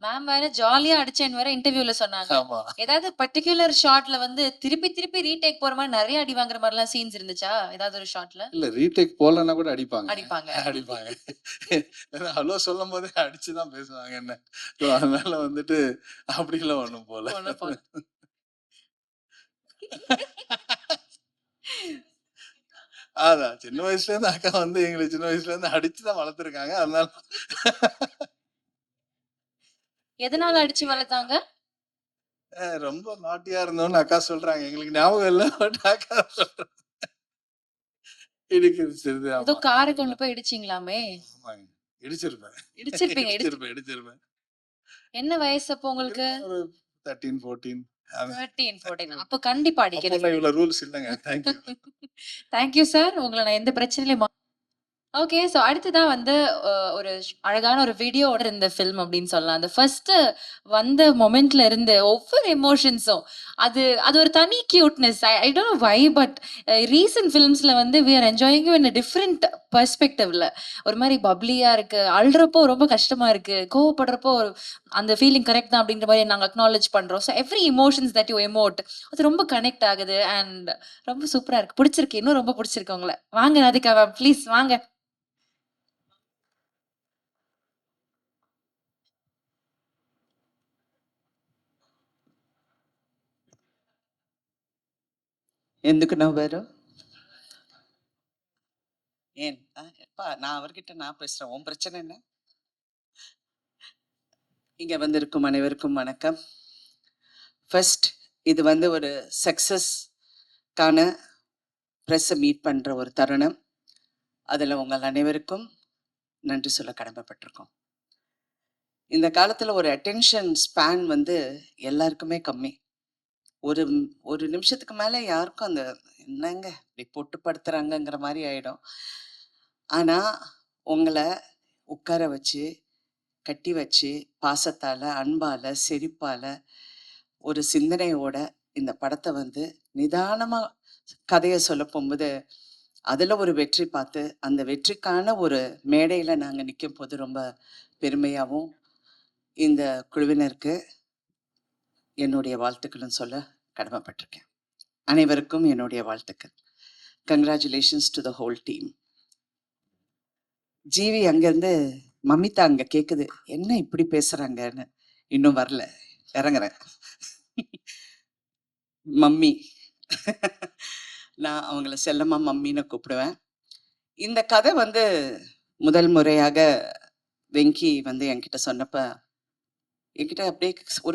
மேம் வேற ஜாலியா அடிச்சேன்னு வேற இன்டர்வியூல சொன்னாங்க. ஏதாவது பர்டிகுலர் ஷாட்ல வந்து திருப்பி திருப்பி ரீடேக் போற மாதிரி நிறைய அடி வாங்குற மாதிரி எல்லாம் சீன்ஸ் இருந்துச்சா ஏதாவது ஒரு ஷாட்ல? இல்ல ரீடேக் போலன்னா கூட அடிப்பாங்க அடிப்பாங்க. ஹலோ சொல்லும் போதே அடிச்சுதான் பேசுவாங்க என்ன. அதனால வந்துட்டு அப்படிலாம் ஒண்ணும் போல. அதான் சின்ன வயசுல இருந்து அக்கா வந்து எங்களை சின்ன வயசுல இருந்து அடிச்சுதான் வளர்த்துருக்காங்க. அதனால எதனால அடிச்சு வளர்த்தாங்க? ரொம்ப நாட்டியா இருந்தோம்னு அக்கா சொல்றாங்க. எங்களுக்கு ஞாபகம் இல்ல. பட் அக்கா சொல்றாங்க. இடிக்குது சிறிது. ஏதோ ஆமா. கார கொண்டு போய் இடிச்சீங்களாமே? ஆமாங்க. இடிச்சிருப்பேன். இடிச்சிருப்பீங்க. இடிச்சிருப்பேன். என்ன வயசு அப்போ உங்களுக்கு? இருக்கும் ஒரு 13, 14. 13, 14. அப்போ கண்டிப்பா அடிக்கணும். அப்போலாம் இவ்வளவு ரூல்ஸ் இல்லங்க. Thank you. Thank you sir. உங்கள நான் எந்த பிரச்சனையிலயும் ஓகே. ஸோ அடுத்ததா வந்து ஒரு அழகான ஒரு வீடியோவோட இருந்த ஃபில்ம் அப்படின்னு சொல்லலாம். அந்த ஃபர்ஸ்ட்டு வந்த மொமெண்ட்ல இருந்து ஒவ்வொரு எமோஷன்ஸும் அது அது ஒரு தனி cuteness. I I don't know why but recent ஃபிலிம்ஸ்ல வந்து we are enjoying in a different பெர்ஸ்பெக்டிவ்ல. ஒரு மாரி பப்ளியா இருக்கு. அழுறப்போ ரொம்ப கஷ்டமா இருக்கு. கோவப்படுறப்போ அந்த ஃபீலிங் கரெக்ட் தான் அப்படின்ற மாரி நாங்க அக்னாலட்ஜ் பண்றோம். So every emotions that you emote அது ரொம்ப கனெக்ட் ஆகுது அண்ட் ரொம்ப சூப்பரா இருக்கு. புடிச்சிருக்கு. இன்னும் ரொம்ப புடிச்சிருக்கு உங்கள. வாங்க ராதிகா மேம் ப்ளீஸ் வாங்க. ఎందుకు నవ్వారు? ஏன் எப்பா நான் அவர்கிட்ட நான் பேசுறேன். உன் பிரச்சனை என்ன? இங்க வந்திருக்கும் அனைவருக்கும் வணக்கம். ஃபர்ஸ்ட் இது வந்து ஒரு சக்சஸ்க்கான ப்ரெஸ்ஸை மீட் பண்ற ஒரு தருணம். அதுல உங்கள் அனைவருக்கும் நன்றி சொல்ல கடமைப்பட்டிருக்கோம். இந்த காலத்துல ஒரு அட்டென்ஷன் ஸ்பேன் வந்து எல்லாருக்குமே கம்மி. ஒரு ஒரு நிமிஷத்துக்கு மேல யாருக்கும் அந்த என்னங்க இப்படி போட்டு படுத்துறாங்கங்கிற மாதிரி ஆயிடும். ஆனா உங்களை உட்கார வச்சு கட்டி வச்சு பாசத்தால அன்பால சிரிப்பால ஒரு சிந்தனையோட இந்த படத்தை வந்து நிதானமா கதையை சொல்ல போகும்போது அதுல ஒரு வெற்றி பார்த்து அந்த வெற்றிக்கான ஒரு மேடையில நாங்க நிற்கும் போது ரொம்ப பெருமையாகவும் இந்த குழுவினருக்கு என்னுடைய வாழ்த்துக்களும் சொல்ல கடமைப்பட்டிருக்கேன். அனைவருக்கும் என்னுடைய வாழ்த்துக்கள். Congratulations to the whole team. GV அங்கேருந்து மமிதா அங்கே கேட்குது என்ன இப்படி பேசுகிறாங்கன்னு. இன்னும் வரல, இறங்குறேன். மம்மி நான் அவங்கள செல்லம்மா மம்மின்னு கூப்பிடுவேன். இந்த கதை வந்து முதல் முறையாக வெங்கி வந்து என்கிட்ட சொன்னப்ப என்கிட்ட அப்படியே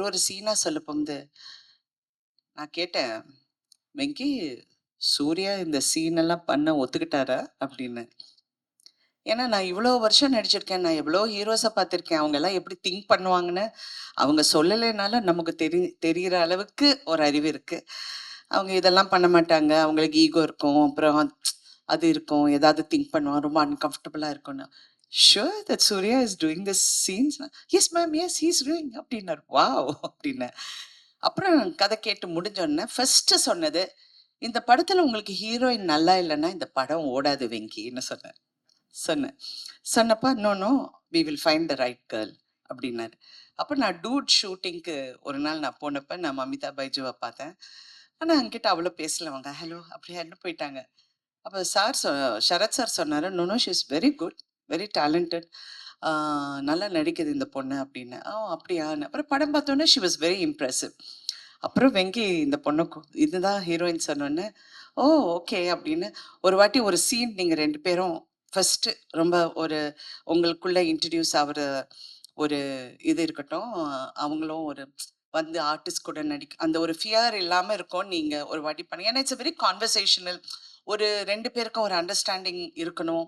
ஒரு சீனாக சொல்ல போகுது. நான் கேட்டேன், வெங்கி சூர்யா இந்த சீனெல்லாம் பண்ண ஒத்துக்கிட்டாரா அப்படின்னு. ஏன்னா நான் இவ்வளோ வருஷம் நடிச்சிருக்கேன். நான் எவ்வளோ ஹீரோஸை பார்த்துருக்கேன். அவங்க எல்லாம் எப்படி திங்க் பண்ணுவாங்கன்னு அவங்க சொல்லலைனாலும் நமக்கு தெரிகிற அளவுக்கு ஒரு அறிவு இருக்கு. அவங்க இதெல்லாம் பண்ண மாட்டாங்க. அவங்களுக்கு ஈகோ இருக்கும். அப்புறம் அது இருக்கும். ஏதாவது திங்க் பண்ணுவான். ரொம்ப அன்கம்ஃபர்டபுளாக இருக்கும்னு. Sure that Suriya is doing this scenes. Yes ma'am, yes he's doing அப்படின்னாரு. வாவ் அப்படின்னேன். அப்புறம் கதை கேட்டு முடிஞ்சோடனே ஃபர்ஸ்ட் சொன்னது, இந்த படத்துல உங்களுக்கு ஹீரோயின் நல்லா இல்லைன்னா இந்த படம் ஓடாது வெங்கின்னு சொன்னேன். சொன்னப்ப no we will find the right girl அப்படின்னாரு. அப்போ நான் டூட் ஷூட்டிங்க்கு ஒரு நாள் நான் போனப்ப நான் மமிதா பைஜுவை பார்த்தேன். ஆனால் அங்கிட்ட அவ்வளோ பேசலவங்க. ஹலோ அப்படியான்னு போயிட்டாங்க. அப்போ சரத் சார் சொன்னார், no she is very good, very talented, நல்லா நடிக்குது இந்த பொண்ணு அப்படின்னு. அப்படியான்னு. அப்புறம் படம் பார்த்தோன்னே ஷி வாஸ் வெரி இம்ப்ரெசிவ். அப்புறம் வெங்கி இந்த பொண்ணுக்கு இதுதான் ஹீரோயின் சொன்னோன்னே ஓ ஓகே அப்படின்னு. ஒரு வாட்டி ஒரு சீன் நீங்கள் 2 பேரும் ஃபஸ்ட்டு ரொம்ப ஒரு உங்களுக்குள்ள இன்ட்ரடியூஸ் ஆகிற ஒரு இது இருக்கட்டும். அவங்களும் ஒரு வந்து ஆர்டிஸ்ட் கூட அந்த ஒரு ஃபியர் இல்லாமல் இருக்கும். நீங்கள் ஒரு வாட்டி பண்ணி, ஏன்னா இட்ஸ் வெரி கான்வர்சேஷனல். ஒரு 2 பேருக்கும் ஒரு அண்டர்ஸ்டாண்டிங் இருக்கணும்.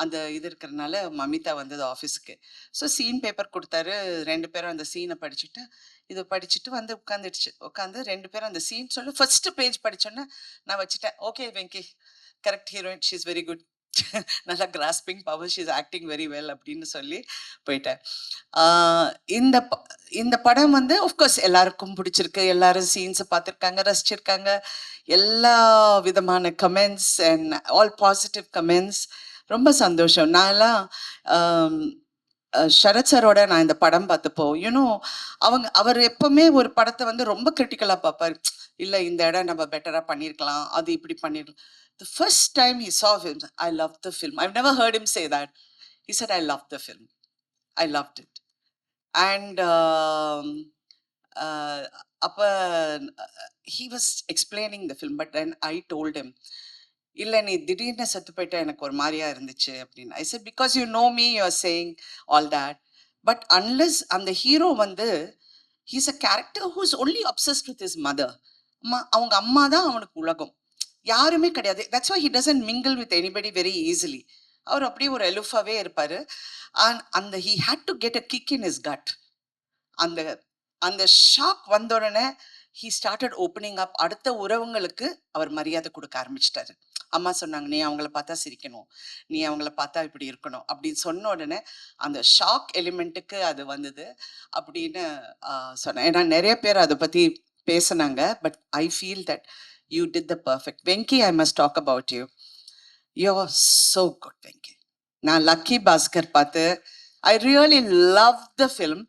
அந்த இது இருக்கிறதுனால மமிதா வந்தது ஆஃபீஸுக்கு. ஸோ சீன் பேப்பர் கொடுத்தாரு. 2 பேரும் அந்த சீனை படிச்சுட்டு இது படிச்சுட்டு வந்து உட்காந்து 2 பேரும் அந்த சீன் சொல்லி ஃபர்ஸ்ட் பேஜ் படிச்சோன்னே நான் வச்சுட்டேன். Okay Venky, correct heroine, she is very good, நல்லா grasping power, she is acting very well அப்படின்னு சொல்லி போயிட்டேன். இந்த படம் வந்து ஆஃப்கோர்ஸ் எல்லாருக்கும் பிடிச்சிருக்கு. எல்லாரும் சீன்ஸை பார்த்துருக்காங்க, ரசிச்சிருக்காங்க. எல்லா விதமான comments and all positive comments. ரொம்ப சந்தோஷம். நான்லாம் சரத் சாரோட நான் இந்த படம் பார்த்தப்போ யூனோ அவர் எப்பவுமே ஒரு படத்தை வந்து ரொம்ப கிரிட்டிக்கலாக பார்ப்பார். இல்லை இந்த இடம் நம்ம பெட்டராக பண்ணியிருக்கலாம், அது இப்படி பண்ணிருக்கலாம். The first time he saw him, I loved the film. I've never heard him say that. He said, I loved the film. I loved it. And he was explaining the film, but then I told him, இல்லை நீ திடீர்னு செத்து போயிட்டா எனக்கு ஒரு மாதிரியா இருந்துச்சு அப்படின்னு. I said, because you know me, you are saying all that. But unless அந்த ஹீரோ வந்து he's a character who's only obsessed with his mother. அவங்க அம்மா தான் அவனுக்கு உலகம், யாருமே கிடையாது. That's why he doesn't mingle with anybody very easily. அவர் அப்படியே ஒரு எலுஃபாவே இருப்பாரு. அந்த he had to get a kick in his gut. அந்த அந்த ஷாக் வந்த உடனே ஹி ஸ்டார்டட் ஓப்பனிங் அப். அடுத்த உறவுங்களுக்கு அவர் மரியாதை கொடுக்க ஆரம்பிச்சிட்டாரு. அம்மா சொன்னாங்க, நீ அவங்கள பார்த்தா சிரிக்கணும், நீ அவங்கள பார்த்தா இப்படி இருக்கணும் அப்படின்னு சொன்ன உடனே அந்த ஷாக் எலிமெண்ட்டுக்கு அது வந்தது அப்படின்னு சொன்னேன். ஏன்னா நிறைய பேர் அதை பற்றி பேசினாங்க. But I feel that you did the perfect. Venky, I must talk about you. You are so good Venky. நான் லக்கி பாஸ்கர் பார்த்து I really love the film.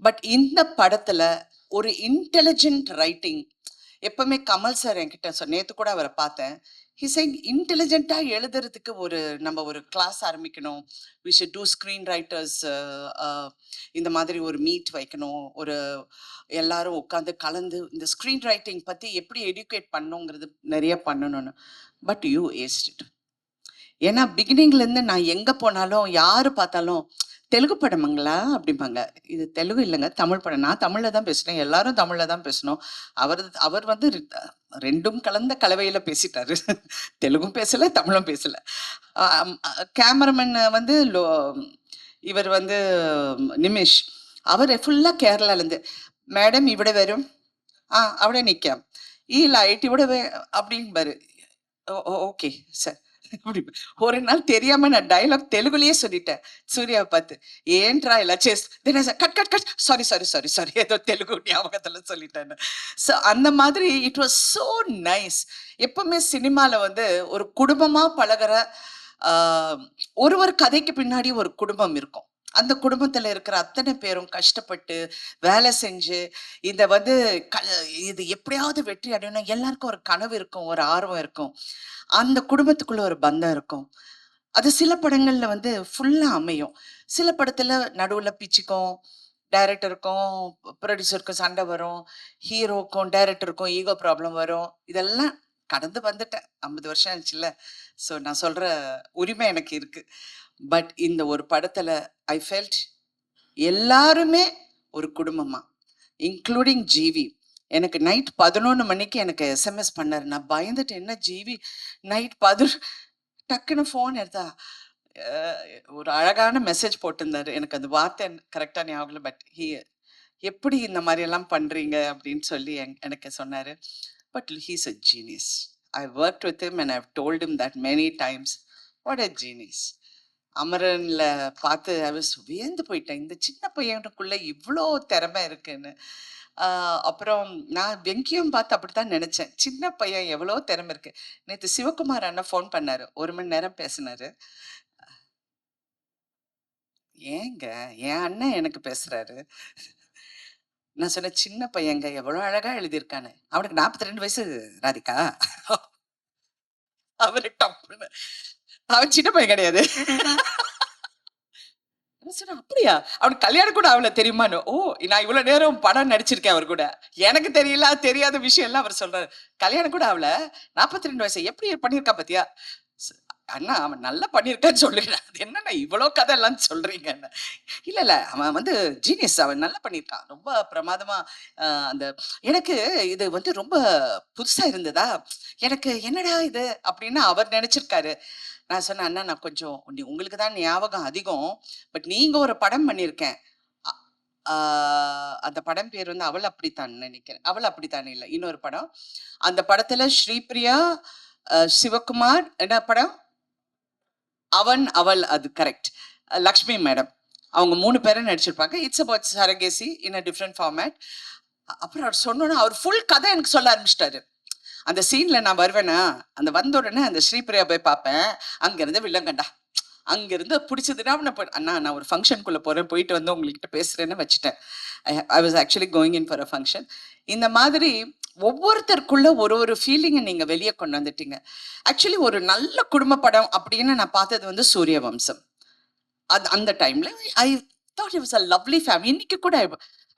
But இந்த படத்துல ஒரு இன்டெலிஜென்ட் ரைட்டிங். எப்பவுமே கமல் சார் என்கிட்ட நேத்து கூட அவரை பார்த்தேன். இன்டெலிஜென்ட்டா எழுதுறதுக்கு நம்ம ஒரு கிளாஸ் ஆரம்பிக்கணும். We should do screen writers, இந்த மாதிரி ஒரு மீட் வைக்கணும், ஒரு எல்லாரும் உட்காந்து கலந்து இந்த ஸ்க்ரீன் ரைட்டிங் பத்தி எப்படி எடியூகேட் பண்ணுங்கிறது நிறைய பண்ணணும்னு. But you ஏஸ்ட் it. ஏன்னா பிகினிங்ல இருந்து நான் எங்க போனாலும் யாரு பார்த்தாலும் தெலுங்கு படமுங்களா அப்படிம்பாங்க. இது தெலுங்கு இல்லைங்க, தமிழ் படம். நான் தமிழ்ல தான் பேசுறேன், எல்லாரும் தமிழ்ல தான் பேசணும். அவர் வந்து ரெண்டும் கலந்த கலவையில பேசிட்டாரு. தெலுங்கும் பேசல, தமிழும் பேசல. கேமராமேன் வந்து இவர் வந்து நிமிஷ், அவர் ஃபுல்லா கேரளால இருந்து, மேடம் இவிட வரும், അവിടെ நிற்காம், லைட் இவிட அப்படின்பாரு. Okay sir. ஒரு நாள் தெரியாம நான் டைலாக் தெலுங்குலயே சொல்லிட்டேன் சூர்யாவை பார்த்து. ஏன்ட்ரா எல்லாம் cut cut cut, sorry sorry sorry sorry, ஏதோ தெலுங்கு ஞாபகத்துல சொல்லிட்டேன். ஸோ அந்த மாதிரி இட் வாஸ் ஸோ நைஸ். எப்பவுமே சினிமால வந்து ஒரு குடும்பமா பழகிற ஒரு கதைக்கு பின்னாடி ஒரு குடும்பம் இருக்கும். அந்த குடும்பத்துல இருக்கிற அத்தனை பேரும் கஷ்டப்பட்டு வேலை செஞ்சு இத வந்து இது எப்படியாவது வெற்றி அடையணும். எல்லாருக்கும் ஒரு கனவு இருக்கும், ஒரு ஆர்வம் இருக்கும், அந்த குடும்பத்துக்குள்ள ஒரு பந்தம் இருக்கும். அது சில படங்கள்ல வந்து ஃபுல்லா அமையும். சில படத்துல நடுவுல பிச்சுக்கும், டைரக்டருக்கும் ப்ரொடியூசருக்கும் சண்டை வரும், ஹீரோக்கும் டைரக்டருக்கும் ஈகோ ப்ராப்ளம் வரும். இதெல்லாம் கடந்து வந்துட்டேன். 50 வருஷம் ஆச்சுல்ல. ஸோ நான் சொல்ற உரிமை எனக்கு இருக்கு. பட் இந்த ஒரு படத்துல ஐ ஃபெல்ட் எல்லாருமே ஒரு குடும்பமா, இன்க்ளூடிங் ஜிவி. எனக்கு நைட் 11 மணிக்கு எனக்கு எஸ்எம்எஸ் பண்ணாரு. நான் பயந்துட்டு, என்ன ஜிவி நைட் 11 டக்குன்னு ஃபோன் எடுத்தா ஒரு அழகான மெசேஜ் போட்டிருந்தாரு. எனக்கு அந்த வார்த்தை கரெக்டா ஞாபகம், பட் எப்படி இந்த மாதிரி எல்லாம் பண்றீங்க அப்படின்னு சொல்லி எனக்கு சொன்னாரு. But he's a genius. I worked with him and I told him that many times. What a genius. அமரன்ல பார்த்து ஐ வாஸ் வியந்து போயிட்டேன், இந்த சின்ன பையனுக்குள்ள இவ்வளோ திறமை இருக்குன்னு. அப்புறம் நான் வெங்கியும் பார்த்து அப்படித்தான் நினைச்சேன், சின்ன பையன் எவ்வளோ திறமை இருக்கு. நேற்று சிவகுமார் அண்ணா ஃபோன் பண்ணாரு, 1 மணி நேரம் பேசினாரு. ஏங்க என் அண்ணன் எனக்கு பேசுறாரு. நான் சொன்னேன், சின்ன பையங்க எவ்வளோ அழகா எழுதியிருக்கானு. அவனுக்கு 42 வயசு ராதிகா. அவரு டப்புன்னு, அவன் சின்ன பையன் கிடையாது. அப்படியா, அவனுக்கு கல்யாணம் கூட ஆகல தெரியுமான்னு. ஓ, நான் இவ்வளவு நேரம் படம் நடிச்சிருக்கேன் அவர் கூட, எனக்கு தெரியல, தெரியாத விஷயம் எல்லாம் அவர் சொல்றாரு. கல்யாணம் கூட ஆகல, 42 வயசு, எப்படி பண்ணிருக்கா பாத்தியா. அண்ணா அவன் நல்லா பண்ணியிருக்கான்னு சொல்லிடுறேன். அது என்னன்னா இவ்வளோ கதை எல்லாம் சொல்றீங்க. இல்ல இல்ல, அவன் வந்து ஜீனியஸ், அவன் நல்லா பண்ணியிருக்கான், ரொம்ப பிரமாதமா. அந்த எனக்கு இது வந்து ரொம்ப புதுசா இருந்ததா, எனக்கு என்னடா இது அப்படின்னு அவர் நினைச்சிருக்காரு. நான் சொன்னேன், அண்ணா நான் கொஞ்சம் உங்களுக்கு தான் ஞாபகம் அதிகம், பட் நீங்க ஒரு படம் பண்ணியிருக்கேன், அந்த படம் பேர் வந்து அவள் அப்படித்தான் நினைக்கிறேன். அவள் அப்படித்தான் இல்லை, இன்னொரு படம். அந்த படத்துல ஸ்ரீபிரியா, சிவகுமார், என்ன படம், அவன் அவள், அது கரெக்ட், லக்ஷ்மி மேடம், அவங்க 3 பேரும் நடிச்சிருப்பாங்க. It's about surrogacy in a different format. அப்புறம் அவர் சொன்னோன்னா அவர் ஃபுல் கதை எனக்கு சொல்ல ஆரம்பிச்சிட்டாரு. அந்த சீன்ல நான் வருவேனா, அந்த வந்த உடனே அந்த ஸ்ரீபிரியா போய் பார்ப்பேன், அங்கிருந்து வில்லங்கண்டா, அங்கிருந்து பிடிச்சதுன்னா அண்ணா நான் ஒரு ஃபங்க்ஷனுக்குள்ள போறேன், போயிட்டு வந்து உங்ககிட்ட பேசுறேன்னு வச்சுட்டேன். I was actually going in for a function. இந்த மாதிரி ஒவ்வொருத்தருக்குள்ள ஒரு ஃபீலிங்கை நீங்க வெளியே கொண்டு வந்துட்டீங்க. ஆக்சுவலி ஒரு நல்ல குடும்ப படம் அப்படின்னு நான் பார்த்தது வந்து சூரிய வம்சம். அந்த டைம்ல I thought it was a lovely family. இன்னைக்கு கூட,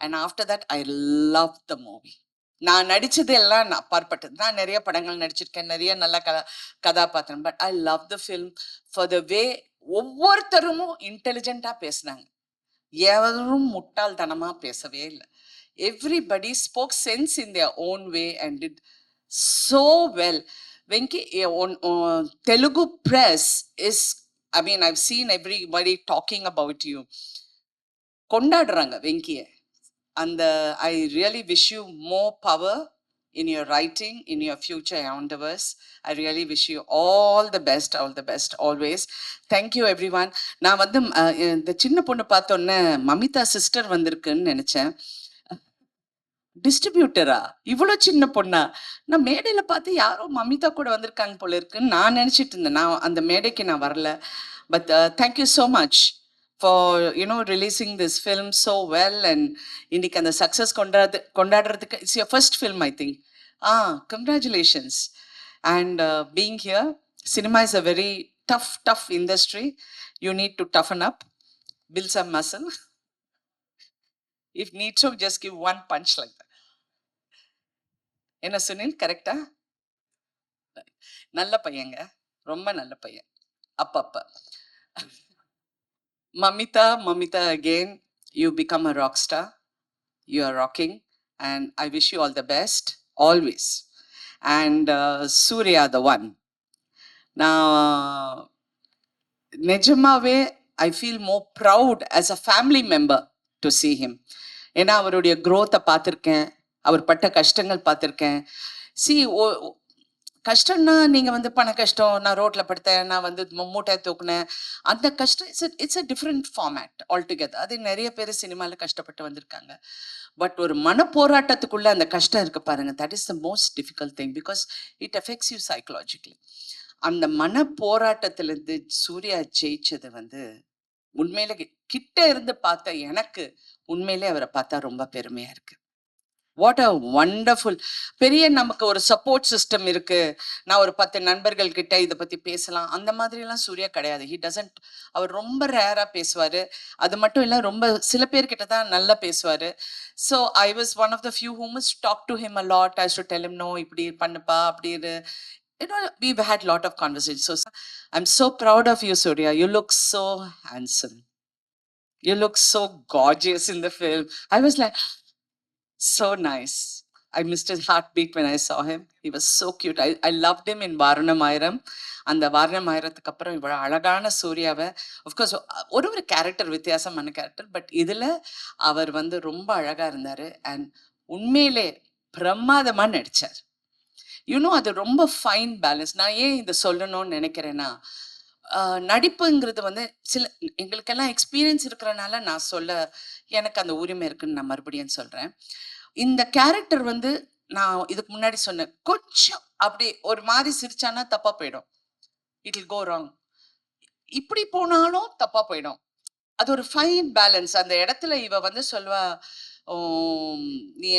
and after that I love the movie. நான் நடிச்சது எல்லாம் நான் அப்பாற்பட்டது. நான் நிறைய படங்கள் நடிச்சிருக்கேன், நிறைய நல்ல கதாபாத்திரம், but I love the film for the way ஒவ்வொருத்தரும் இன்டெலிஜென்ட்டா பேசினாங்க. யாரும் முட்டாள்தனமா பேசவே இல்ல. Everybody spoke sense in their own way and did so well. Venki, Telugu press is, I mean, I've seen everybody talking about you. கொண்டாடுறாங்க வெங்கிய. And I really wish you more power in your writing, in your future endeavors. I really wish you all the best always. Thank you everyone. நான் வந்து இந்த சின்ன பொண்ணு பார்த்தோன்னே மமிதா சிஸ்டர் வந்திருக்குன்னு நினைச்சேன். டிஸ்ட்ரிபியூட்டரா இவ்வளோ சின்ன பொண்ணா? நான் மேடையில பார்த்து யாரோ மமிதா கூட வந்திருக்காங்க போல இருக்குன்னு நான் நினைச்சிட்டு இருந்தேன். நான் அந்த மேடைக்கு நான் வரல. But thank you so much for releasing this film so well, and இன்னைக்கு அந்த success கொண்டாடுறதுக்கு it's your first film, I think. Congratulations. And being here, cinema is a very tough industry. You need to toughen up, build some muscle. If need to, just give one punch like that. என்ன சுனில், கரெக்டா? நல்ல பையங்க, ரொம்ப நல்ல பையன். அப்பப்ப Mamita, again, you become a rock star. You are rocking, and I wish you all the best, always. And Surya, the one. Now, Nejamave, I feel more proud as a family member to see him. ஏன்னா அவருடைய growth-ஐ பார்த்திருக்கேன், அவர் பட்ட கஷ்டங்கள் பார்த்திருக்கேன். See, கஷ்டம்னா நீங்க வந்து பண கஷ்டம், நான் ரோட்ல படுத்தேன், நான் வந்து மூட்டை தூக்குனேன், அந்த கஷ்டம் it's a different format altogether. அது நிறைய பேர் சினிமாவில் கஷ்டப்பட்டு வந்திருக்காங்க. பட் ஒரு மன போராட்டத்துக்குள்ள அந்த கஷ்டம் இருக்கு பாருங்க, that is the most difficult thing because it affects you psychologically. அந்த மன போராட்டத்திலிருந்து சூர்யா ஜெயிச்சது வந்து உண்மையில கிட்ட இருந்து பார்த்த எனக்கு உண்மையிலே அவரை பார்த்தா ரொம்ப பெருமையா இருக்கு. What a wonderful. பெரிய நமக்கு ஒரு சப்போர்ட் சிஸ்டம் இருக்கு, நான் ஒரு 10 நண்பர்கள் கிட்ட இதை பத்தி பேசலாம், அந்த மாதிரி எல்லாம் சூர்யா கிடையாது. He doesn't. அவர் ரொம்ப ரேரா பேசுவாரு. அது மட்டும் இல்ல, ரொம்ப சில பேர்கிட்ட தான் நல்லா பேசுவாரு. So I was one of the few who must talk to him a lot. I should tell him no, இப்படி பண்ணுப்பா, அப்படி இரு. We've had lot of conversations. So I'm so proud of you, Surya. You look so handsome. You look so gorgeous in the film. I was like, so nice. I missed his heartbeat when I saw him. He was so cute. I loved him in Varanamayiram. அந்த வாரணமாயிரத்துக்கு அப்புறம் இவ்வளோ அழகான சூர்யாவை, அஃப்கோர்ஸ் ஒரு கேரக்டர் வித்தியாசமான கேரக்டர், பட் இதில் அவர் வந்து ரொம்ப அழகாக இருந்தார். அண்ட் உண்மையிலே பிரமாதமாக நடித்தார். அது ரொம்ப ஃபைன் பேலன்ஸ். நான் ஏன் இதை சொல்லணும்னு நினைக்கிறேன்னா, நடிப்புங்கிறது வந்து எங்களுக்கெல்லாம் எக்ஸ்பீரியன்ஸ் இருக்கிறனால நான் சொல்ல எனக்கு அந்த உரிமை இருக்குன்னு நான் மறுபடியும் சொல்றேன். இந்த கேரக்டர் வந்து நான் இதுக்கு முன்னாடி சொன்னேன், கொஞ்சம் அப்படி ஒரு மாதிரி சிரிச்சானா தப்பா போயிடும், இட் வில் கோ ராங். இப்படி போனாலும் தப்பா போயிடும். அது ஒரு ஃபைன் பேலன்ஸ். அந்த இடத்துல இவ வந்து சொல்வா, நீ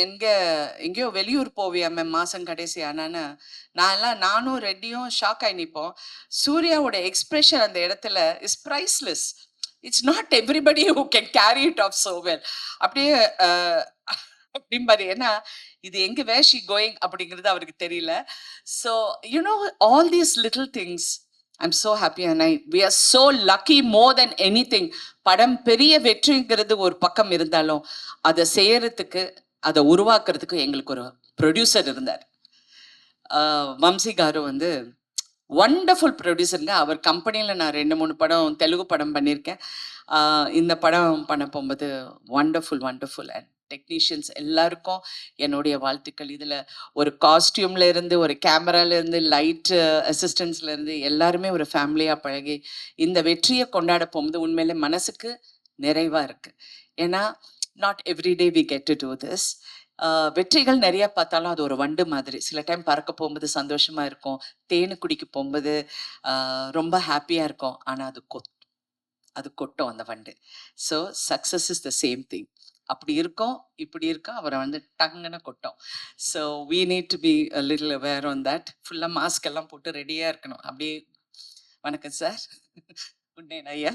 எங்கேயோ வெளியூர் போவியாமே மாசம் கடைசி ஆனான்னு. நானும் ரெட்டியும் ஷாக் ஆகி நிற்போம். சூர்யாவோட எக்ஸ்பிரஷன் அந்த இடத்துல is priceless. It's not everybody who can carry it of so well. அப்படியே அப்படிம்பாரு. ஏன்னா இது எங்க வேர் ஷி கோயிங் அப்படிங்கிறது அவருக்கு தெரியல. So all these little things, I'm so happy and we are so lucky more than anything. படம் பெரிய வெற்றிங்கிறது ஒரு பக்கம் இருந்தாலும் அதை செய்யறதுக்கு, அதை உருவாக்குறதுக்கு எங்களுக்கு ஒரு ப்ரொடியூசர் இருந்தார். வம்சி காரு வந்து வண்டர்ஃபுல் ப்ரொடியூசருங்க. அவர் கம்பெனியில் நான் 2-3 படம் தெலுங்கு படம் பண்ணியிருக்கேன். இந்த படம் பண்ண போகும்போது வண்டர்ஃபுல் அண்ட் டெக்னீஷியன்ஸ் எல்லாருக்கும் என்னுடைய வாழ்த்துக்கள். இதில் ஒரு காஸ்டியூம்ல இருந்து, ஒரு கேமரால இருந்து, லைட் அசிஸ்டன்ஸ்ல இருந்து எல்லாருமே ஒரு ஃபேமிலியாக பழகி இந்த வெற்றியை கொண்டாட போகும்போது உண்மையிலே மனசுக்கு நிறைவா இருக்கு. ஏன்னா not everyday we get to do this. வெற்றிகள் நிறைய பார்த்தாலும் அது ஒரு வண்டு மாதிரி. சில டைம் பறக்க போகும்போது சந்தோஷமா இருக்கும், தேனு குடிக்க போகும்போது ரொம்ப ஹாப்பியா இருக்கும், ஆனா அது கொட்டும் அந்த வண்டு. So success is the same thing. அப்படி இருக்கும், இப்படி இருக்கும், அவரை வந்து டங்குன்னு கொட்டும். So we need to be a little aware on that. ஃபுல்லாக மாஸ்க் எல்லாம் போட்டு ரெடியாக இருக்கணும். அப்படியே வணக்கம் சார், உன்னே ஐயா.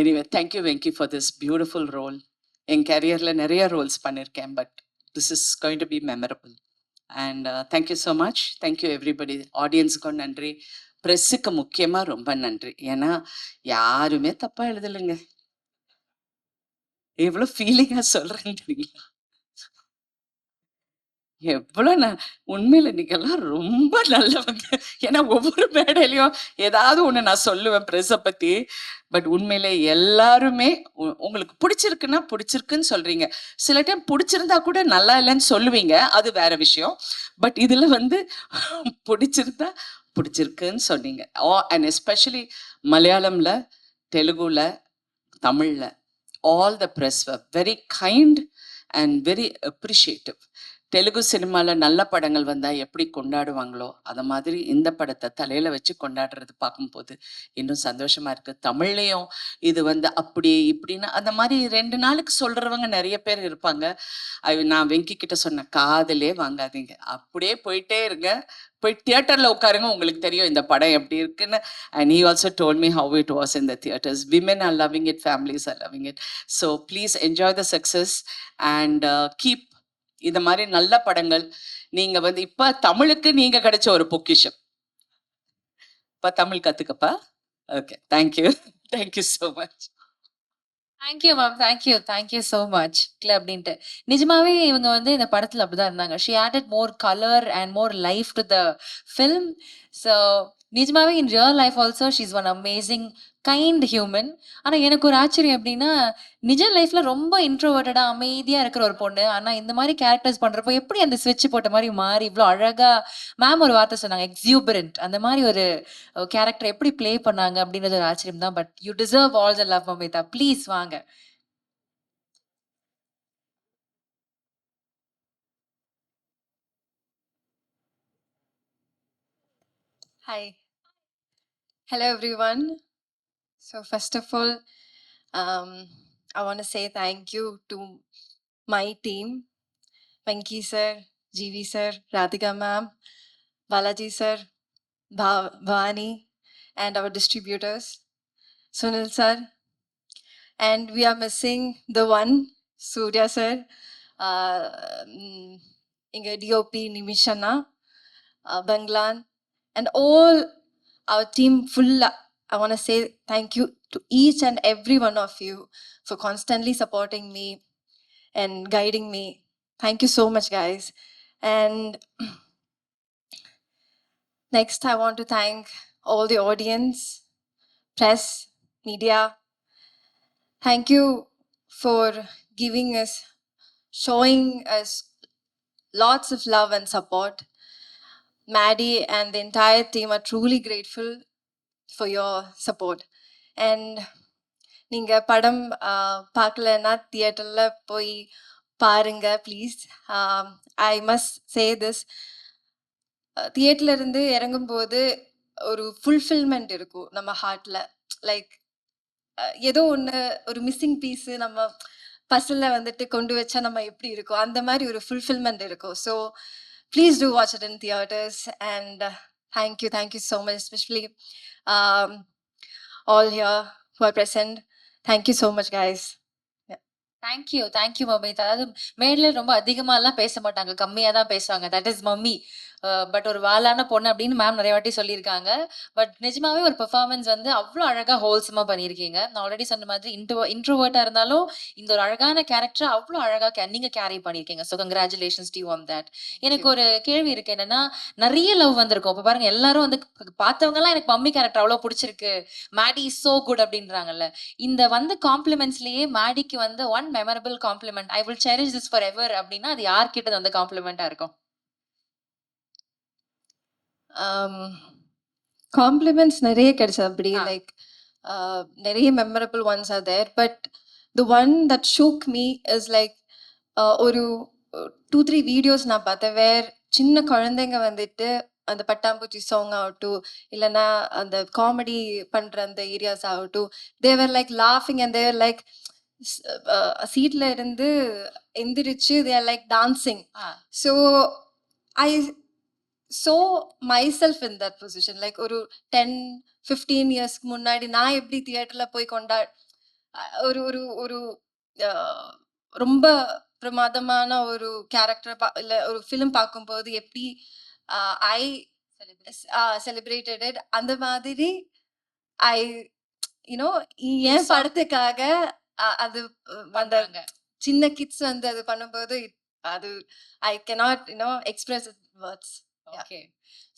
Anyway, thank you Venky for this beautiful role. என் கேரியரில் நிறைய ரோல்ஸ் பண்ணியிருக்கேன், but this is going to be memorable. And thank you so much. Thank you everybody. ஆடியன்ஸுக்கும் நன்றி, ப்ரெஸ்ஸுக்கு முக்கியமாக ரொம்ப நன்றி. ஏன்னா யாருமே தப்பாக எழுதலைங்க. எவ்வளவு ஃபீலிங்கா சொல்றேன்னு தெரியுங்களா? எவ்வளோ உண்மையில நீங்கெல்லாம் ரொம்ப நல்லவங்க. ஏன்னா ஒவ்வொரு மேடையிலயும் ஏதாவது ஒண்ணு நான் சொல்லுவேன் ப்ரெஸ்ஸ பத்தி. பட் உண்மையிலே எல்லாருமே உங்களுக்கு பிடிச்சிருக்குன்னா பிடிச்சிருக்குன்னு சொல்றீங்க. சில டைம் பிடிச்சிருந்தா கூட நல்லா இல்லைன்னு சொல்லுவீங்க. அது வேற விஷயம். பட் இதுல வந்து பிடிச்சிருந்தா பிடிச்சிருக்குன்னு சொன்னீங்க. அண்ட் எஸ்பெஷலி மலையாளம்ல, தெலுங்குல, தமிழ்ல all the press were very kind and very appreciative. Telugu சினிமால நல்ல படங்கள் வந்தா எப்படி கொண்டாடுவாங்களோ அத மாதிரி இந்த படத்தை தலையில வச்சு கொண்டாடுறது பார்க்கும்போது இன்னும் சந்தோஷமா இருக்கு. தமிழ்லயும் இது வந்து அப்படி இப்படின்னு அந்த மாதிரி 2 நாளுக்கு சொல்றவங்க நிறைய பேர் இருப்பாங்க. நான் வெங்கி கிட்ட சொன்ன காதலே வாங்காதீங்க, அப்படியே போயிட்டே இருங்க, போய் தியேட்டர்ல உட்காருங்க, உங்களுக்கு தெரியும் இந்த படம் எப்படி இருக்குன்னு. And he also told me how it was in the theaters. Women are loving it, families are loving it. So please enjoy the success and keep இந்த மாதிரி நல்ல படங்கள். நீங்க வந்து இப்ப தமிழுக்கு நீங்க கிடைச்ச ஒரு பொக்கிஷம். இப்ப தமிழ் கத்துக்கப்பா. Okay, thank you. Thank you so much. Thank you ma'am. Thank you so much அப்படின்ட்டு. நிஜமாவே இவங்க வந்து இந்த படத்துல அப்படிதான் இருந்தாங்க. She added more colour and more life to the film. So நிஜமாவே in real life also she is one amazing kind human. ஆனா எனக்கு ஒரு ஆச்சரியம் எப்படின்னா, நிஜ லைஃப்ல ரொம்ப இன்ட்ரோவர்ட்டடா அமைதியா இருக்கிற ஒரு பொண்ணு, ஆனா இந்த மாதிரி கேரக்டர்ஸ் பண்றப்போ எப்படி அந்த ஸ்விட்ச் போட்ட மாதிரி மாறி இவ்வளோ அழகா மேம் ஒரு வார்த்தை சொன்னாங்க, எக்ஸியூபரண்ட். அந்த மாதிரி ஒரு கேரக்டர் எப்படி ப்ளே பண்ணாங்க அப்படின்றது ஒரு ஆச்சரியம் தான். But you deserve all the love Mamitha. Please வாங்க. Hi. Hello, everyone. So, first of all, I want to say thank you to my team, Venki sir, GV sir, Radhika ma'am, Balaji sir, Bhavani, and our distributors, Sunil sir. And we are missing the one, Surya sir, Inga DOP Nimishana, Banglan, and all our team full. I want to say thank you to each and every one of you for constantly supporting me and guiding me. Thank you so much, guys. And next, I want to thank all the audience, press, media. Thank you for giving us, showing us lots of love and support. Maddie and the entire team are truly grateful for your support. And நீங்க படம் பார்க்கலன்னா தியேட்டர்ல போய் பாருங்க please. I must say this, தியேட்டர்ல இருந்து இறங்கும்போது ஒரு ஃபுல்ஃபில்மெண்ட் இருக்கும் நம்ம ஹார்ட்ல. லைக் ஏதோ ஒன்று, ஒரு மிஸ்ஸிங் பீஸு நம்ம பஸ்ஸில் வந்துட்டு கொண்டு வச்சா நம்ம எப்படி இருக்கும், அந்த மாதிரி ஒரு ஃபுல்ஃபில்மெண்ட் இருக்கும். So please do watch it in theatres. And thank you so much, especially all here who are present. Thank you so much, guys. Thank you Mamitha. அதாவது மேடையில ரொம்ப அதிகமாலாம் பேச மாட்டாங்க, கம்மியாக தான் பேசுவாங்க. That is mummy. பட் ஒரு வாலான பொண்ணு அப்படின்னு மேம் நிறைய வாட்டி சொல்லியிருக்காங்க. பட் நிஜமாவே ஒரு பெர்ஃபார்மன்ஸ் வந்து அவ்வளோ அழகாக ஹோல்சமாக பண்ணியிருக்கீங்க. நான் ஆல்ரெடி சொன்ன மாதிரி இன்ட்ரோவர்ட்டாக இருந்தாலும் இந்த ஒரு அழகான கேரக்டர் அவ்வளோ அழகாக நீங்கள் கேரி பண்ணியிருக்கீங்க. So congratulations to you on that. எனக்கு ஒரு கேள்வி இருக்கு என்னன்னா, நிறைய லவ் வந்திருக்கும். இப்போ பாருங்க, எல்லாரும் வந்து பார்த்தவங்கலாம் எனக்கு மம்மி கேரக்டர் அவ்வளோ பிடிச்சிருக்கு, மேடி இஸ் சோ குட் அப்படின்றாங்கல்ல. இந்த வந்து காம்ப்ளிமெண்ட்ஸ்லேயே மேடிக்கு வந்து one memorable compliment, I will cherish this forever அப்படின்னா அது யார்கிட்ட வந்து காம்ப்ளிமெண்ட்டாக இருக்கும்? காம்ப்ளிமெண்ட்ஸ் நிறைய கிடைச்சது அப்படி. லைக் நிறைய memorable ones are there. But the one that shook me is like, ஒரு 2-3 வீடியோஸ் நான் பார்த்தேன். சின்ன குழந்தைங்க வந்துட்டு அந்த பட்டாம்பூச்சி சாங் ஆகட்டும், இல்லைன்னா அந்த காமெடி பண்ணுற அந்த ஏரியாஸ் ஆகட்டும், தேவர் லைக் லாஃபிங் அண்ட் தேவர் லைக் சீட்ல இருந்து எந்திரிச்சு they're like dancing. So I so myself in that position, like ஒரு 10-15 இயர்ஸ்க்கு முன்னாடி நான் எப்படி தியேட்டர்ல போய் ஒரு ஒரு ஒரு ரொம்ப பிரமாதமான ஒரு கேரக்டர் இல்ல ஒரு ஃபிலிம் பார்க்கும்போது எப்படி ஐ செலிப்ரேட்டட் இட், அந்த மாதிரி ஐ யூனோ என் படத்துக்காக அது அந்த பண்றாங்க. சின்ன கிட்ஸ் வந்து அது பண்ணும்போது அது ஐ cannot express it words. Yeah. Okay.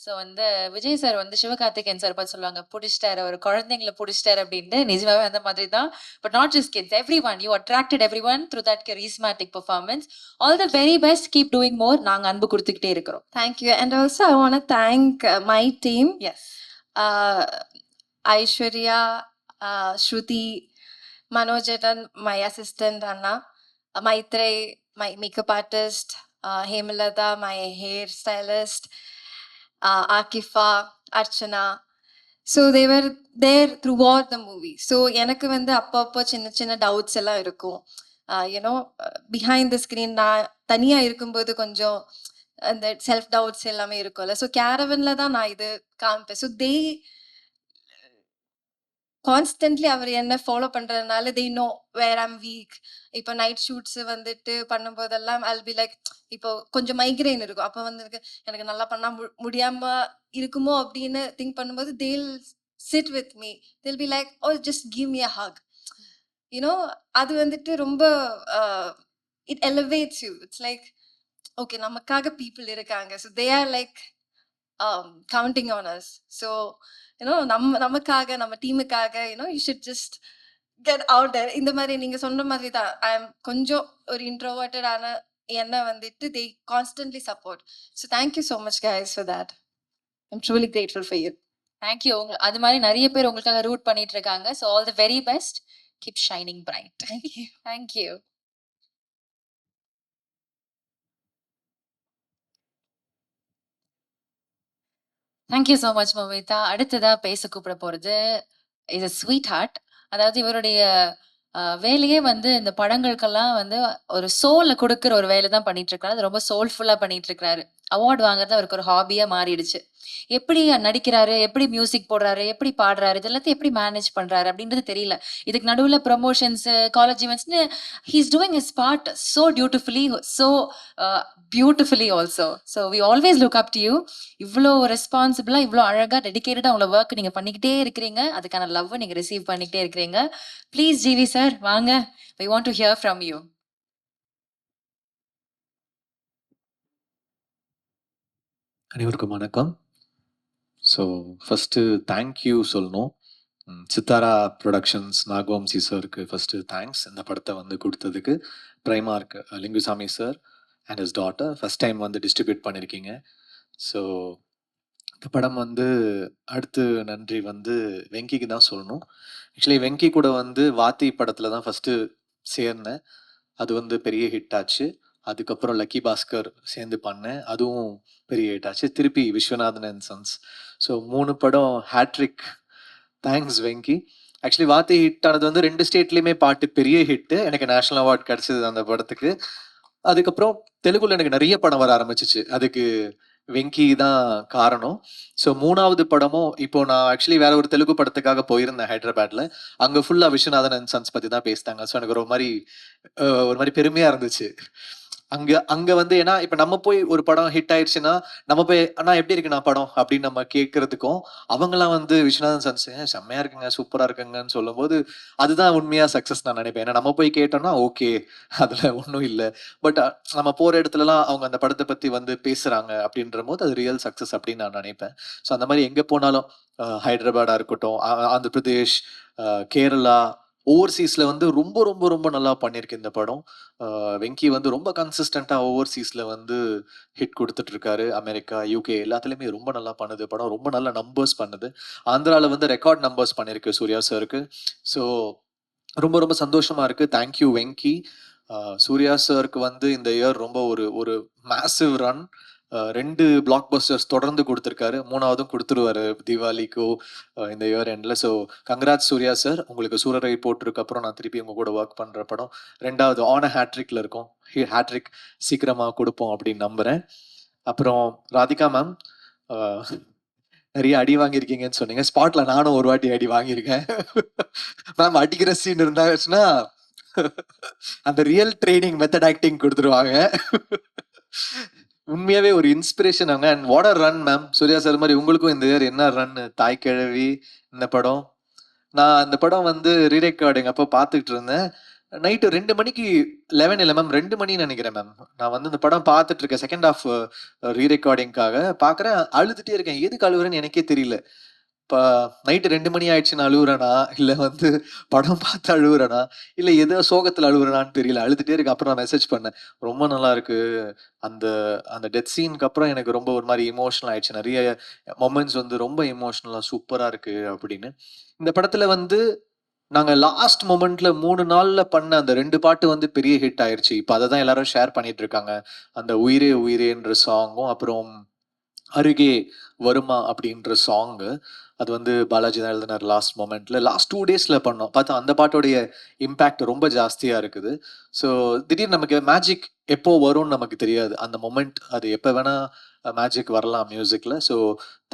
So வந்து விஜய் சார் வந்து சிவகார்த்திகேயன் சார் பார்த்து சொல்லுவாங்க, புடிச்சிட்டாரு ஒரு குழந்தைங்கள புடிச்சிட்டாரு அப்படின்ட்டு. நிஜமாவே அந்த மாதிரி தான். But not just kids, everyone. You attracted everyone through that charismatic performance. All the very best. Keep doing more. நாங்க அன்பு கொடுத்துக்கிட்டே இருக்கிறோம். Thank you. And also, I want to thank my team, yes. Aishwarya, Shruti, Manojetan, my assistant, Anna, Maitrey, my makeup artist, Hemalata, my hair stylist, Akifa, Archana. So they were there throughout the movie. So எனக்கு வந்து அப்பப்போ சின்ன சின்ன டவுட்ஸ் எல்லாம் இருக்கும். யூனோ பிஹைண்ட் த ஸ்க்ரீன் நான் தனியாக இருக்கும்போது கொஞ்சம் அந்த செல்ஃப் டவுட்ஸ் எல்லாமே இருக்கும்ல. ஸோ கேரவனில் தான் நான் இது காமிப்பேன். ஸோ தே கான்ஸ்டன்ட்லி அவர் என்ன ஃபாலோ பண்ணுறதுனால they know where I'm weak. இப்போ நைட் ஷூட்ஸ் வந்துட்டு பண்ணும்போதெல்லாம் ஐல் பி லைக், இப்போ கொஞ்சம் மைக்ரைன் இருக்கும். அப்போ வந்து எனக்கு நல்லா பண்ணால் முடியாமல் இருக்குமோ அப்படின்னு திங்க் பண்ணும்போது they'll sit with me. They'll be like, oh just give me a hug. You know அது வந்துட்டு ரொம்ப it elevates you. It's like okay, நமக்காக பீப்புள் இருக்காங்க. So they are like counting on us. So நமக்காக நம்ம டீமுக்காக you should just get out there. இந்த மாதிரி நீங்க சொன்ன மாதிரி தான் ஐ எம் கொஞ்சம் ஒரு இன்ட்ரோவர்ட்டடான என்ன வந்துட்டு they constantly support. So thank you so much guys for that. I'm truly grateful for you. Thank you. அது மாதிரி நிறைய பேர் உங்களுக்காக ரூட் பண்ணிட்டு இருக்காங்க. So all the very best. Keep shining bright. Thank you. Thank you. Thank you so much Mamitha. அடுத்ததா பேச கூப்பிட போறது இஸ் அ ஸ்வீட் ஹார்ட். அதாவது இவருடைய வேலையே வந்து இந்த படங்களுக்கெல்லாம் வந்து ஒரு சோலை கொடுக்குற ஒரு வேலை தான் பண்ணிட்டு இருக்காரு. அது ரொம்ப சோல்ஃபுல்லா பண்ணிட்டு இருக்காரு. அவார்ட் வாங்குறது அவருக்கு ஒரு ஹாபியா மாறிடுச்சு. எப்படி நடிக்கிறாரு, எப்படி மியூசிக் போடுறாரு, எப்படி பாடுறாரு, இது எல்லாத்தையும் எப்படி மேனேஜ் பண்றாரு அப்படின்றது தெரியல. இதுக்கு நடுவுல ப்ரமோஷன்ஸ், காலேஜ் ஈவெண்ட்ஸ்னு he's doing his part so dutifully, so beautifully also. So we always look up to you. இவ்வளோ ரெஸ்பான்சிபிளா, இவ்வளோ அழகா டெடிகேட்டடா உங்களோட ஒர்க் நீங்க பண்ணிக்கிட்டே இருக்கிறீங்க. அதுக்கான லவ் நீங்க ரிசீவ் பண்ணிக்கிட்டே இருக்கிறீங்க. ப்ளீஸ் ஜிவி சார் வாங்க. we want to hear from you. அனைவருக்கும் வணக்கம். ஸோ ஃபஸ்ட்டு தேங்க்யூ சொல்லணும். சித்தாரா ப்ரொடக்ஷன்ஸ் நாகவம்சி சாருக்கு ஃபஸ்ட்டு தேங்க்ஸ். இந்த படத்தை வந்து கொடுத்ததுக்கு. பிரைமார்க் Lingusamy sir and his daughter first time வந்து டிஸ்ட்ரிபியூட் பண்ணியிருக்கீங்க. ஸோ இந்த படம் வந்து அடுத்து நன்றி வந்து வெங்கிக்கு தான் சொல்லணும். ஆக்சுவலி வெங்கி கூட வந்து வாத்தி படத்தில் தான் ஃபஸ்ட்டு சேர்ந்தேன். அது வந்து பெரிய ஹிட் ஆச்சு. அதுக்கப்புறம் லக்கி பாஸ்கர் சேர்ந்து பண்ணேன். அதுவும் பெரிய ஹிட் ஆச்சு. திருப்பி விஸ்வநாதன் அண்ட் சன்ஸ். ஸோ 3 படம் ஹேட்ரிக். தேங்க்ஸ் வெங்கி. ஆக்சுவலி வாத்தி ஹிட் ஆனது வந்து 2 ஸ்டேட்லேயுமே பாட்டு பெரிய ஹிட்டு. எனக்கு நேஷனல் அவார்ட் கிடச்சிது அந்த படத்துக்கு. அதுக்கப்புறம் தெலுங்குல எனக்கு நிறைய படம் வர ஆரம்பிச்சிச்சு. அதுக்கு வெங்கி தான் காரணம். ஸோ 3வது படமும் இப்போ நான் ஆக்சுவலி வேற ஒரு தெலுங்கு படத்துக்காக போயிருந்தேன் ஹைதராபாத்ல. அங்கே ஃபுல்லாக விஸ்வநாதன் அண்ட் சன்ஸ் பற்றி தான் பேசிட்டாங்க. ஸோ எனக்கு ஒரு மாதிரி பெருமையாக இருந்துச்சு. அங்க வந்து ஏன்னா இப்ப நம்ம போய் ஒரு படம் ஹிட் ஆயிடுச்சுன்னா நம்ம போய் அண்ணா எப்படி இருக்குண்ணா படம் அப்படின்னு நம்ம கேட்கறதுக்கும், அவங்கலாம் வந்து விஸ்வநாதன் சன்ஸ் செம்மையா இருக்குங்க, சூப்பரா இருக்குங்கன்னு சொல்லும்போது அதுதான் உண்மையா சக்சஸ் நான் நினைப்பேன். ஏன்னா நம்ம போய் கேட்டோம்னா ஓகே, அதுல ஒன்றும் இல்லை. பட் நம்ம போற இடத்துலலாம் அவங்க அந்த படத்தை பத்தி வந்து பேசுறாங்க அப்படின்ற போது அது ரியல் சக்சஸ் அப்படின்னு நான் நினைப்பேன். ஸோ அந்த மாதிரி எங்க போனாலும் ஹைதராபாடா இருக்கட்டும், ஆந்திர பிரதேஷ், கேரளா, ஓவர்சீஸ்ல வந்து ரொம்ப ரொம்ப ரொம்ப நல்லா பண்ணியிருக்கு இந்த படம். வெங்கி வந்து ரொம்ப கன்சிஸ்டண்டா ஓவர்சீஸ்ல வந்து ஹிட் கொடுத்துட்டு இருக்காரு. அமெரிக்கா, யூகே எல்லாத்துலயுமே ரொம்ப நல்லா பண்ணுது படம். ரொம்ப நல்ல நம்பர்ஸ் பண்ணுது. ஆந்திரால வந்து ரெக்கார்ட் நம்பர்ஸ் பண்ணியிருக்கு சூர்யா சாருக்கு. ஸோ ரொம்ப ரொம்ப சந்தோஷமா இருக்கு. தேங்க்யூ வெங்கி. சூர்யா சாருக்கு வந்து இந்த இயர் ரொம்ப ஒரு மேசிவ் ரன். 2 பிளாக் பஸ்டர்ஸ் தொடர்ந்து கொடுத்துருக்காரு. 3வதும் கொடுத்துருவாரு தீபாவளிக்கோ இந்த இயர் எண்டில். So congrats Suriya sir. உங்களுக்கு சூரரை போட்டிருக்கு அப்புறம் நான் திருப்பி உங்க கூட ஒர்க் பண்ணுற படம் 2வது ஆன ஹேட்ரிக்ல இருக்கும். ஹேட்ரிக் சீக்கிரமாக கொடுப்போம் அப்படின்னு நம்புகிறேன். அப்புறம் ராதிகா மேம், நிறைய அடி வாங்கியிருக்கீங்கன்னு சொன்னீங்க. ஸ்பாட்ல நானும் ஒரு வாட்டி அடி வாங்கியிருக்கேன். மேம் அடிக்கிற சீன் இருந்தாச்சுன்னா அந்த ரியல் ட்ரைனிங் மெத்தட் ஆக்டிங் கொடுத்துருவாங்க. உண்மையாவே ஒரு இன்ஸ்பிரேஷன் அவங்க. And what a run ma'am. Suriya sir மாதிரி உங்களுக்கும் இந்த இயர் என்ன ரன். தாய் கிழவி இந்த படம், நான் அந்த படம் வந்து ரீரெக்கார்டிங் அப்போ பார்த்துக்கிட்டு இருந்தேன். நைட்டு 2 மணிக்கு 11 மேம் 2 மணின்னு நினைக்கிறேன் மேம். நான் வந்து இந்த படம் பார்த்துட்டு இருக்கேன். செகண்ட் ஹாஃப் ரீ ரெக்கார்டிங்காக பார்க்குறேன். அழுதுட்டே இருக்கேன். எதுக்கு அழுவுறேன்னு எனக்கே தெரியல. இப்ப நைட்டு 2 மணி ஆயிடுச்சுன்னு அழுவுறேனா? இல்ல வந்து படம் பார்த்து அழுவுறேனா? இல்ல ஏதோ சோகத்துல அழுவுறேனான்னு தெரியல. அழுதுட்டே இருக்கேன். அப்புறம் நான் மெசேஜ் பண்ணேன். ரொம்ப நல்லா இருக்கு. அந்த அந்த டெத் சீனுக்கு அப்புறம் எனக்கு ரொம்ப ஒரு மாரி எமோஷனல் ஆயிடுச்சு. நெறைய மொமெண்ட்ஸ் வந்து ரொம்ப எமோஷனலா சூப்பரா இருக்கு அப்படின்னு. இந்த படத்துல வந்து நாங்க லாஸ்ட் மொமெண்ட்ல 3 நாள்ல பண்ண அந்த 2 பாட்டு வந்து பெரிய ஹிட் ஆயிருச்சு. இப்ப அத தான் எல்லாரும் ஷேர் பண்ணிட்டு இருக்காங்க. அந்த "உயிரே உயிரேன்ற" சாங்கும், அப்புறம் "அருகே வருமா" அப்படின்ற சாங்கு. அது வந்து பாலாஜி தான் எழுதினாரு லாஸ்ட் மொமெண்ட்ல. லாஸ்ட் 2 டேஸ்ல பண்ணோம். பார்த்தா அந்த பாட்டோடைய இம்பாக்ட் ரொம்ப ஜாஸ்தியா இருக்குது. ஸோ திடீர்னு நமக்கு மேஜிக் எப்போ வரும்னு நமக்கு தெரியாது. அந்த மொமெண்ட் அது எப்ப வேணா மேஜிக் வரலாம் மியூசிக்ல. So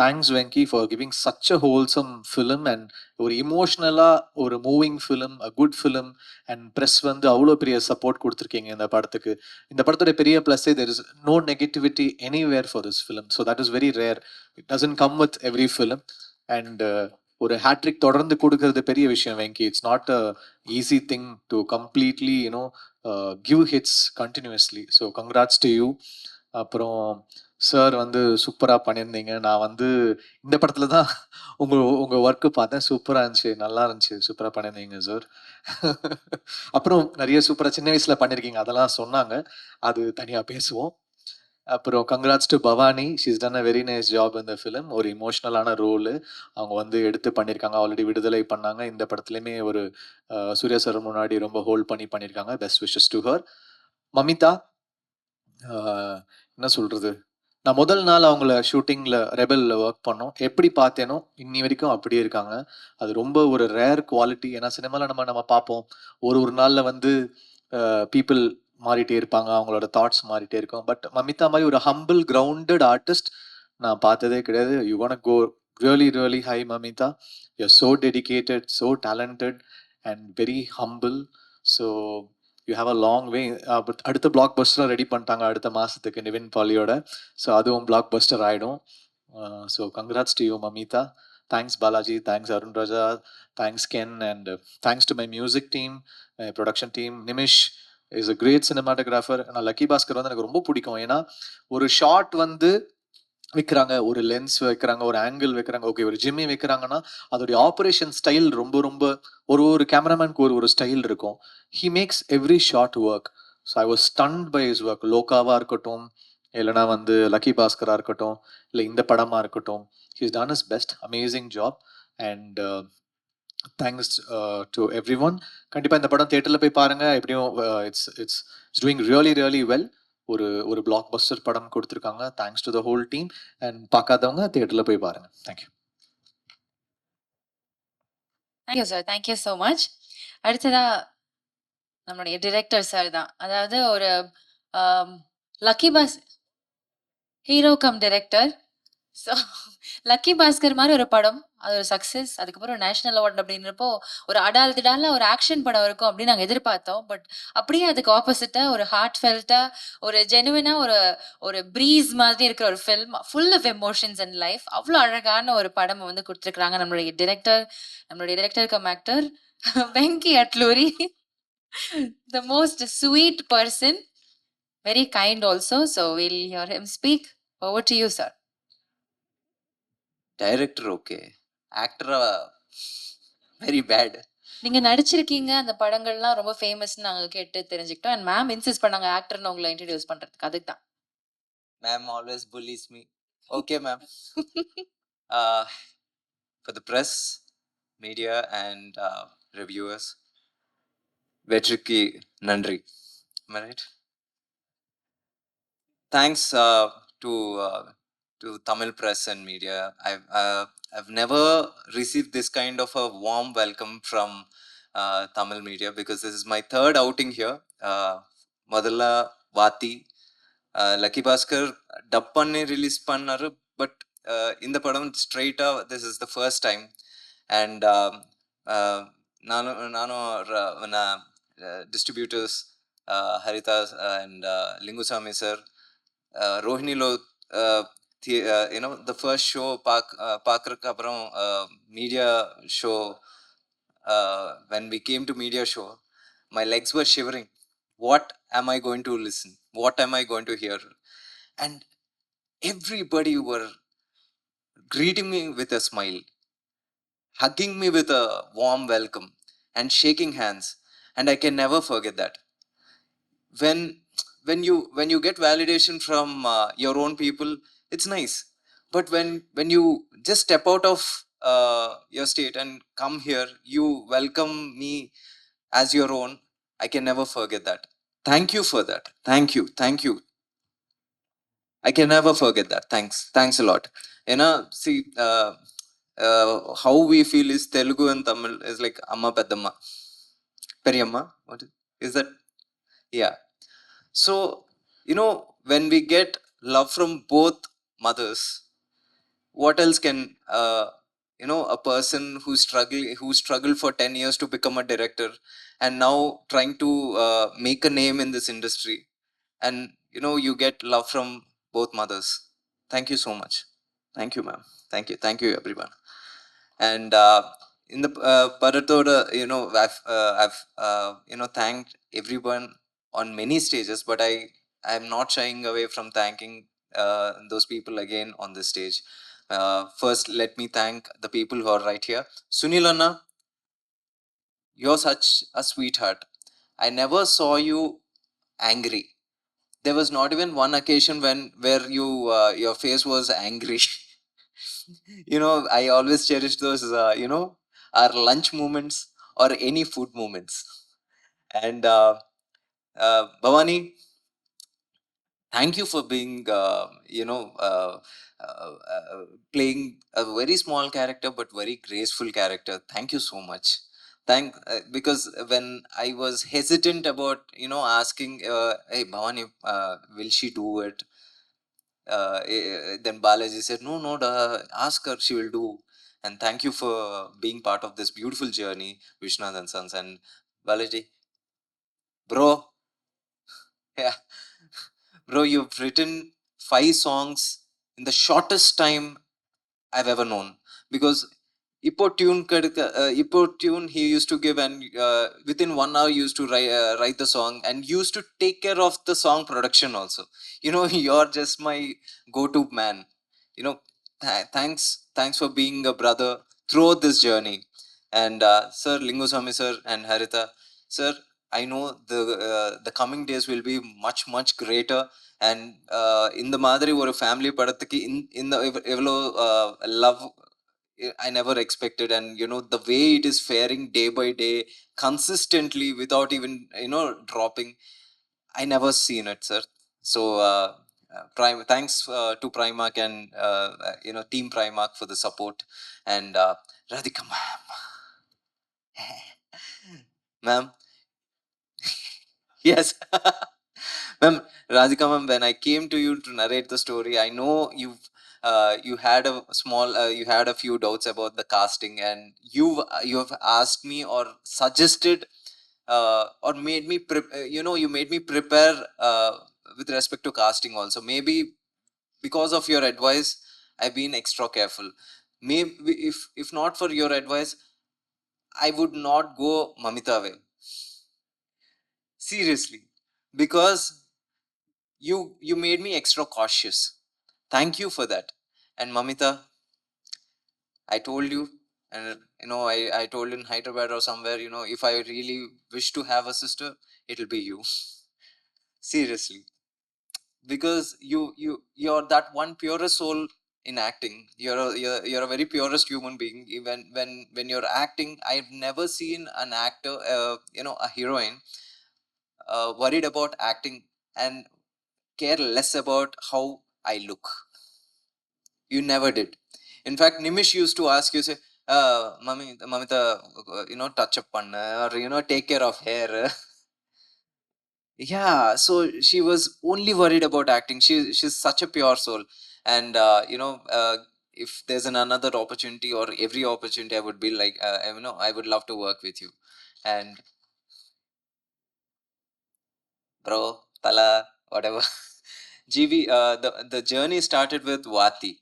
thanks Venky for giving such a wholesome film and ஒரு இமோஷனலா ஒரு moving film, a good film and press வந்து அவ்வளோ பெரிய சப்போர்ட் குடுத்துருக்கீங்க இந்த படத்துக்கு. இந்த படத்தோட பெரிய ப்ளஸ்ஸே there is no negativity anywhere for this film. So that is very rare. It doesn't come with every film. And ஒரு ஹேட்ரிக் தொடர்ந்து கொடுக்கறது பெரிய விஷயம் Venky. It's not a easy thing to completely give hits continuously. So congrats to you. அப்புறம் சார் வந்து சூப்பரா பண்ணியிருந்தீங்க. நான் வந்து இந்த படத்துல தான் உங்க உங்க ஒர்க் பார்த்தேன். சூப்பரா இருந்துச்சு. நல்லா இருந்துச்சு. சூப்பரா பண்ணியிருந்தீங்க சார். அப்புறம் நெறைய சூப்பரா சின்ன வயசுல பண்ணியிருக்கீங்க. அதெல்லாம் சொன்னாங்க. அது தனியா பேசுவோம். அப்புறம் congrats to Bhavani. She is done a very nice job in the film. ஒரு எமோஷனலான ரோலு அவங்க வந்து எடுத்து பண்ணியிருக்காங்க. ஆல்ரெடி விடுதலை பண்ணாங்க. இந்த படத்துலயுமே ஒரு சூர்யா சார் முன்னாடி ரொம்ப ஹோல்ட் பண்ணி பண்ணியிருக்காங்க. Best wishes to her. Mamitha, அ என்ன சொல்றது? நான் முதல் நாள் அவங்கள ஷூட்டிங்ல ரெபெல்ல வொர்க் பண்ணோம். எப்படி பார்த்தேனோ, இன்னி வரைக்கும் அப்படியே இருக்காங்க. அது ரொம்ப ஒரு ரேர் குவாலிட்டி. ஏன்னா சினிமால நம்ம நம்ம பார்ப்போம். ஒரு ஒரு நாள்ல வந்து பீப்பிள் மாறிட்டே இருப்பாங்க. அவங்களோட தாட்ஸ் மாறிட்டே இருக்கும். பட் மமிதா மாரி ஒரு ஹம்பிள், கிரவுண்டட் ஆர்டிஸ்ட் நான் பார்த்ததே கிடையாது. You gonna go really really high Mamitha. You are so dedicated, so talented and very humble. So you have a long way. அடுத்த பிளாக் பஸ்டரும் ரெடி பண்ணிட்டாங்க அடுத்த மாசத்துக்கு நிவின் பாலியோட. ஸோ அதுவும் பிளாக் பஸ்டர் ஆயிடும். So congrats to you Mamitha. Thanks Balaji, thanks Arun Raja, thanks Ken and thanks to my music team, my production team. Nimish is a great cinematographer. நான் லக்கி பாஸ்கர் வந்து எனக்கு ரொம்ப பிடிக்கும். ஏன்னா ஒரு ஷாட் வந்து வைக்கிறாங்க, ஒரு லென்ஸ் வைக்கிறாங்க, ஒரு ஆங்கிள் வைக்கிறாங்க, ஓகே ஒரு ஜிம்மி வைக்கிறாங்கன்னா அதோடைய ஆப்ரேஷன் ஸ்டைல் ரொம்ப ரொம்ப ஒரு ஒரு கேமராமேனுக்கு ஒரு ஒரு ஸ்டைல் இருக்கும். He makes every shot work. So I was stunned by his work. லோகாவா இருக்கட்டும், இல்லைனா வந்து லக்கி பாஸ்கரா இருக்கட்டும், இல்லை இந்த படமா இருக்கட்டும், he is done is best. Amazing job and thanks to every one. கண்டிப்பாக இந்த படம் தியேட்டரில் போய் பாருங்க. எப்படியும் it's it's it's doing really really well. ஒரு ஒரு பிளாக் பஸ்டர் படம் கொடுத்துருக்காங்க. Thanks to the whole team and பார்க்காதவங்க தியேட்டரில் போய் பாருங்க. Thank you. Thank you sir. Thank you so much. அடுத்ததா நம்மளுடைய டிரெக்டர் சார் தான். அதாவது ஒரு லக்கி பாஸ் hero cum director. So lucky Bhaskar மாதிரி ஒரு படம், அது ஒரு சக்ஸஸ். அதுக்கப்புறம் நேஷனல் அவார்ட் அப்படின்றப்போ ஒரு அடால் திடால ஒரு ஆக்ஷன் படம் இருக்கும் அப்படின்னு நாங்கள் எதிர்பார்த்தோம். பட் அப்படியே அதுக்கு ஆப்போசிட்டா ஒரு ஹார்ட் ஃபெல்ட்டா ஒரு ஜெனுவினா ஒரு ஒரு ப்ரீஸ் மாதிரி இருக்கிற ஒரு film full of emotions and life. அவ்வளோ அழகான ஒரு படம் வந்து கொடுத்துருக்குறாங்க நம்மளுடைய director cum actor Venky Atluri. The most sweet person, very kind also. So will hear him speak. Over to you sir. Director okay, ஆக்டரா வெரி பேட். நீங்க நடிச்சிருக்கீங்க. அந்த படங்கள்லாம் ரொம்ப ஃபேமஸ்ன்னு நாங்க கேட்டு தெரிஞ்சுக்கிட்டோம். அண்ட் மேம் இன்சிஸ்ட் பண்ணாங்க ஆக்டர்ன்னு உங்கள இன்ட்ரோடியூஸ் பண்றதுக்கு. அதுக்கு தான். Ma'am always pulleys me. Okay ma'am. For the press, media and reviewers, வெற்றிக்கு நன்றி. Right. Thanks to Tamil press and media. I've never received this kind of a warm welcome from Tamil media because this is my third outing here. Madalla Vati, Lucky Bhaskar dub panni release pannaru, but in the padam straight up this is the first time. And nano distributors Harita and Lingusamy sir, Rohini lo the first show பார்க்கறதுக்கு அப்புறம் media show, when we came to media show, My legs were shivering. What am I going to listen? What am I going to hear? And everybody were greeting me with a smile, hugging me with a warm welcome, and shaking hands. And I can never forget that. When when you get validation from your own people, it's nice. But when you just step out of your state and come here, you welcome me as your own. I can never forget that. Thank you for that. Thank you. I can never forget that. Thanks a lot. See, how we feel is Telugu and Tamil is like Amma Peddamma. Periyamma? What is that? Yeah. So, when we get love from both mothers, what else can a person who struggled for 10 years to become a director and now trying to make a name in this industry, and you get love from both mothers. Thank you so much. Thank you, ma'am. Thank you everyone. And in the Paratoda, I've thanked everyone on many stages, but I'm not shying away from thanking those people again on this stage. First, let me thank the people who are right here. Sunil Anna, you're such a sweetheart. I never saw you angry. There was not even one occasion where your face was angry. I always cherish those our lunch moments or any food moments. And Bhavani, thank you for being playing a very small character but very graceful character. Thank you so much. Because when I was hesitant about asking, hey Bhavani, will she do it, then Balaji said, no, ask her, she will do. And thank you for being part of this beautiful journey, Vishwanath and Sons. And Balaji, bro, yeah, bro, you've written 5 songs in the shortest time I've ever known. Because Ipo tune he used to give, and within 1 hour used to write the song and used to take care of the song production also. You're just my go-to man. Thanks for being a brother throughout this journey. And Sir Linguswamy sir and Harita sir, I know the coming days will be much greater. And இந்த மாதிரி ஒரு ஃபேமிலி படத்துக்கு இந்த எவ்வளோ love I never expected. And the way it is faring day by day consistently without even dropping, I never seen it, sir. So thanks to Primark and Team Primark for the support. And Radhika ma'am, yes. Ma'am, Radhika ma'am, when I came to you to narrate the story, I know you had you had a few doubts about the casting, and you have asked me or suggested or made me you made me prepare with respect to casting also. Maybe because of your advice, I've been extra careful. Maybe if not for your advice, I would not go Mamita way. Seriously, because you made me extra cautious. Thank you for that. And Mamita, I told you, and I told in Hyderabad or somewhere, if I really wish to have a sister, it'll be you. Seriously, because you're that one purest soul in acting. You're a very purest human being. Even when you're acting, I've never seen an actor, a heroine, worried about acting and care less about how I look. You never did. In fact, Nimish used to ask you, say, Mamita, touch up panna, or, take care of hair. Yeah, so she was only worried about acting. She's such a pure soul. And, if there's another opportunity or every opportunity, I would be like, I would love to work with you. And, bro, Tala, whatever. GV, the journey started with Vati.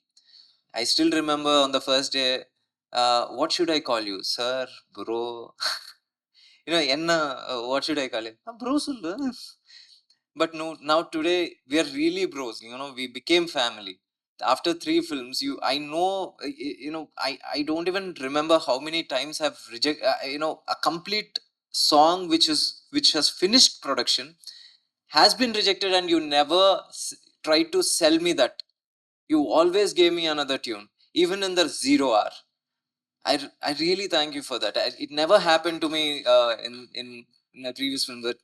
I still remember on the first day, what should I call you? Sir, bro. you know, enna, what should I call it? Bro sollu. But no, now today we are really bros. You know, we became family. After 3 films, I know, you know, I don't even remember how many times I've you know, a complete song which has finished production has been rejected, and you never tried to sell me that. You always gave me another tune, even in the 0 hour. I really thank you for that. It never happened to me in a previous film, but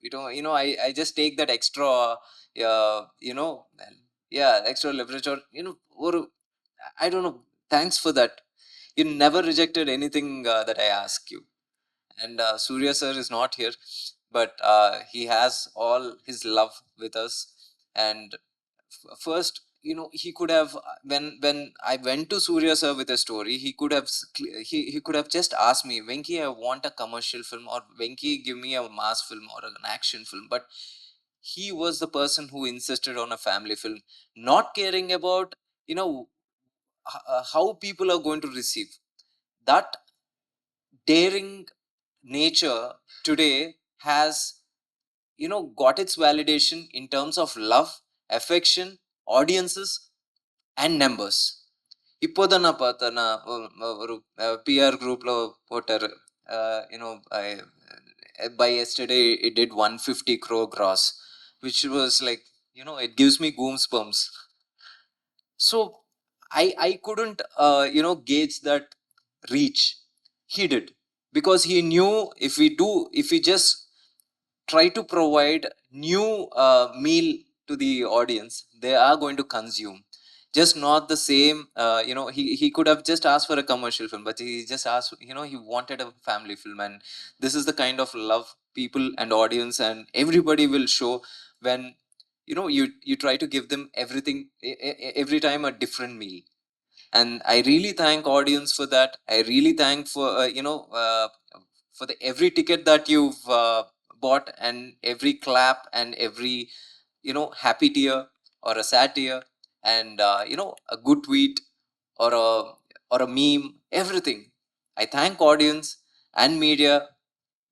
I just take that extra, you know, yeah, extra leverage, or or I don't know. Thanks for that. You never rejected anything that I ask you. And Surya sir is not here, but he has all his love with us. And first, you know, he could have, when I went to Surya sir with a story, he could have he could have just asked me, Venki, I want a commercial film, or Venki, give me a mass film or an action film. But he was the person who insisted on a family film, not caring about, you know, how people are going to receive that. Daring nature today has, you know, got its validation in terms of love, affection, audiences, and numbers. இப்போதான் நான் பார்த்தேன், நான் ஒரு PR குரூப்ல போட்டாரு, you know, by yesterday it did 150 crore gross, which was like, you know, it gives me goosebumps. So I couldn't you know, gauge that reach. He did, because he knew, if we just try to provide new meal to the audience, they are going to consume, just not the same. You know, he could have just asked for a commercial film, but he just asked, you know, he wanted a family film. And this is the kind of love people and audience and everybody will show when, you know, you try to give them everything, every time a different meal. And I really thank audience for that. I really thank for you know, for the every ticket that you've bought, and every clap, and every, you know, happy tear or a sad tear, and you know, a good tweet, or a meme, everything. I thank audience and media,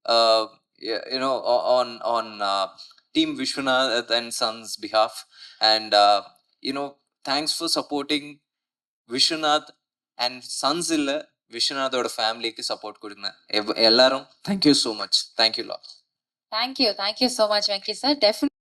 you know, on team Vishwanath and Sons behalf. And you know, thanks for supporting Vishwanath and Sons இல்ல, விஸ்வநாதோட ஃபேமிலிக்கு சப்போர்ட் கொடுங்க எல்லாரும். Thank you so much. Thank you lot. Thank you so much, Venki sir. Definitely.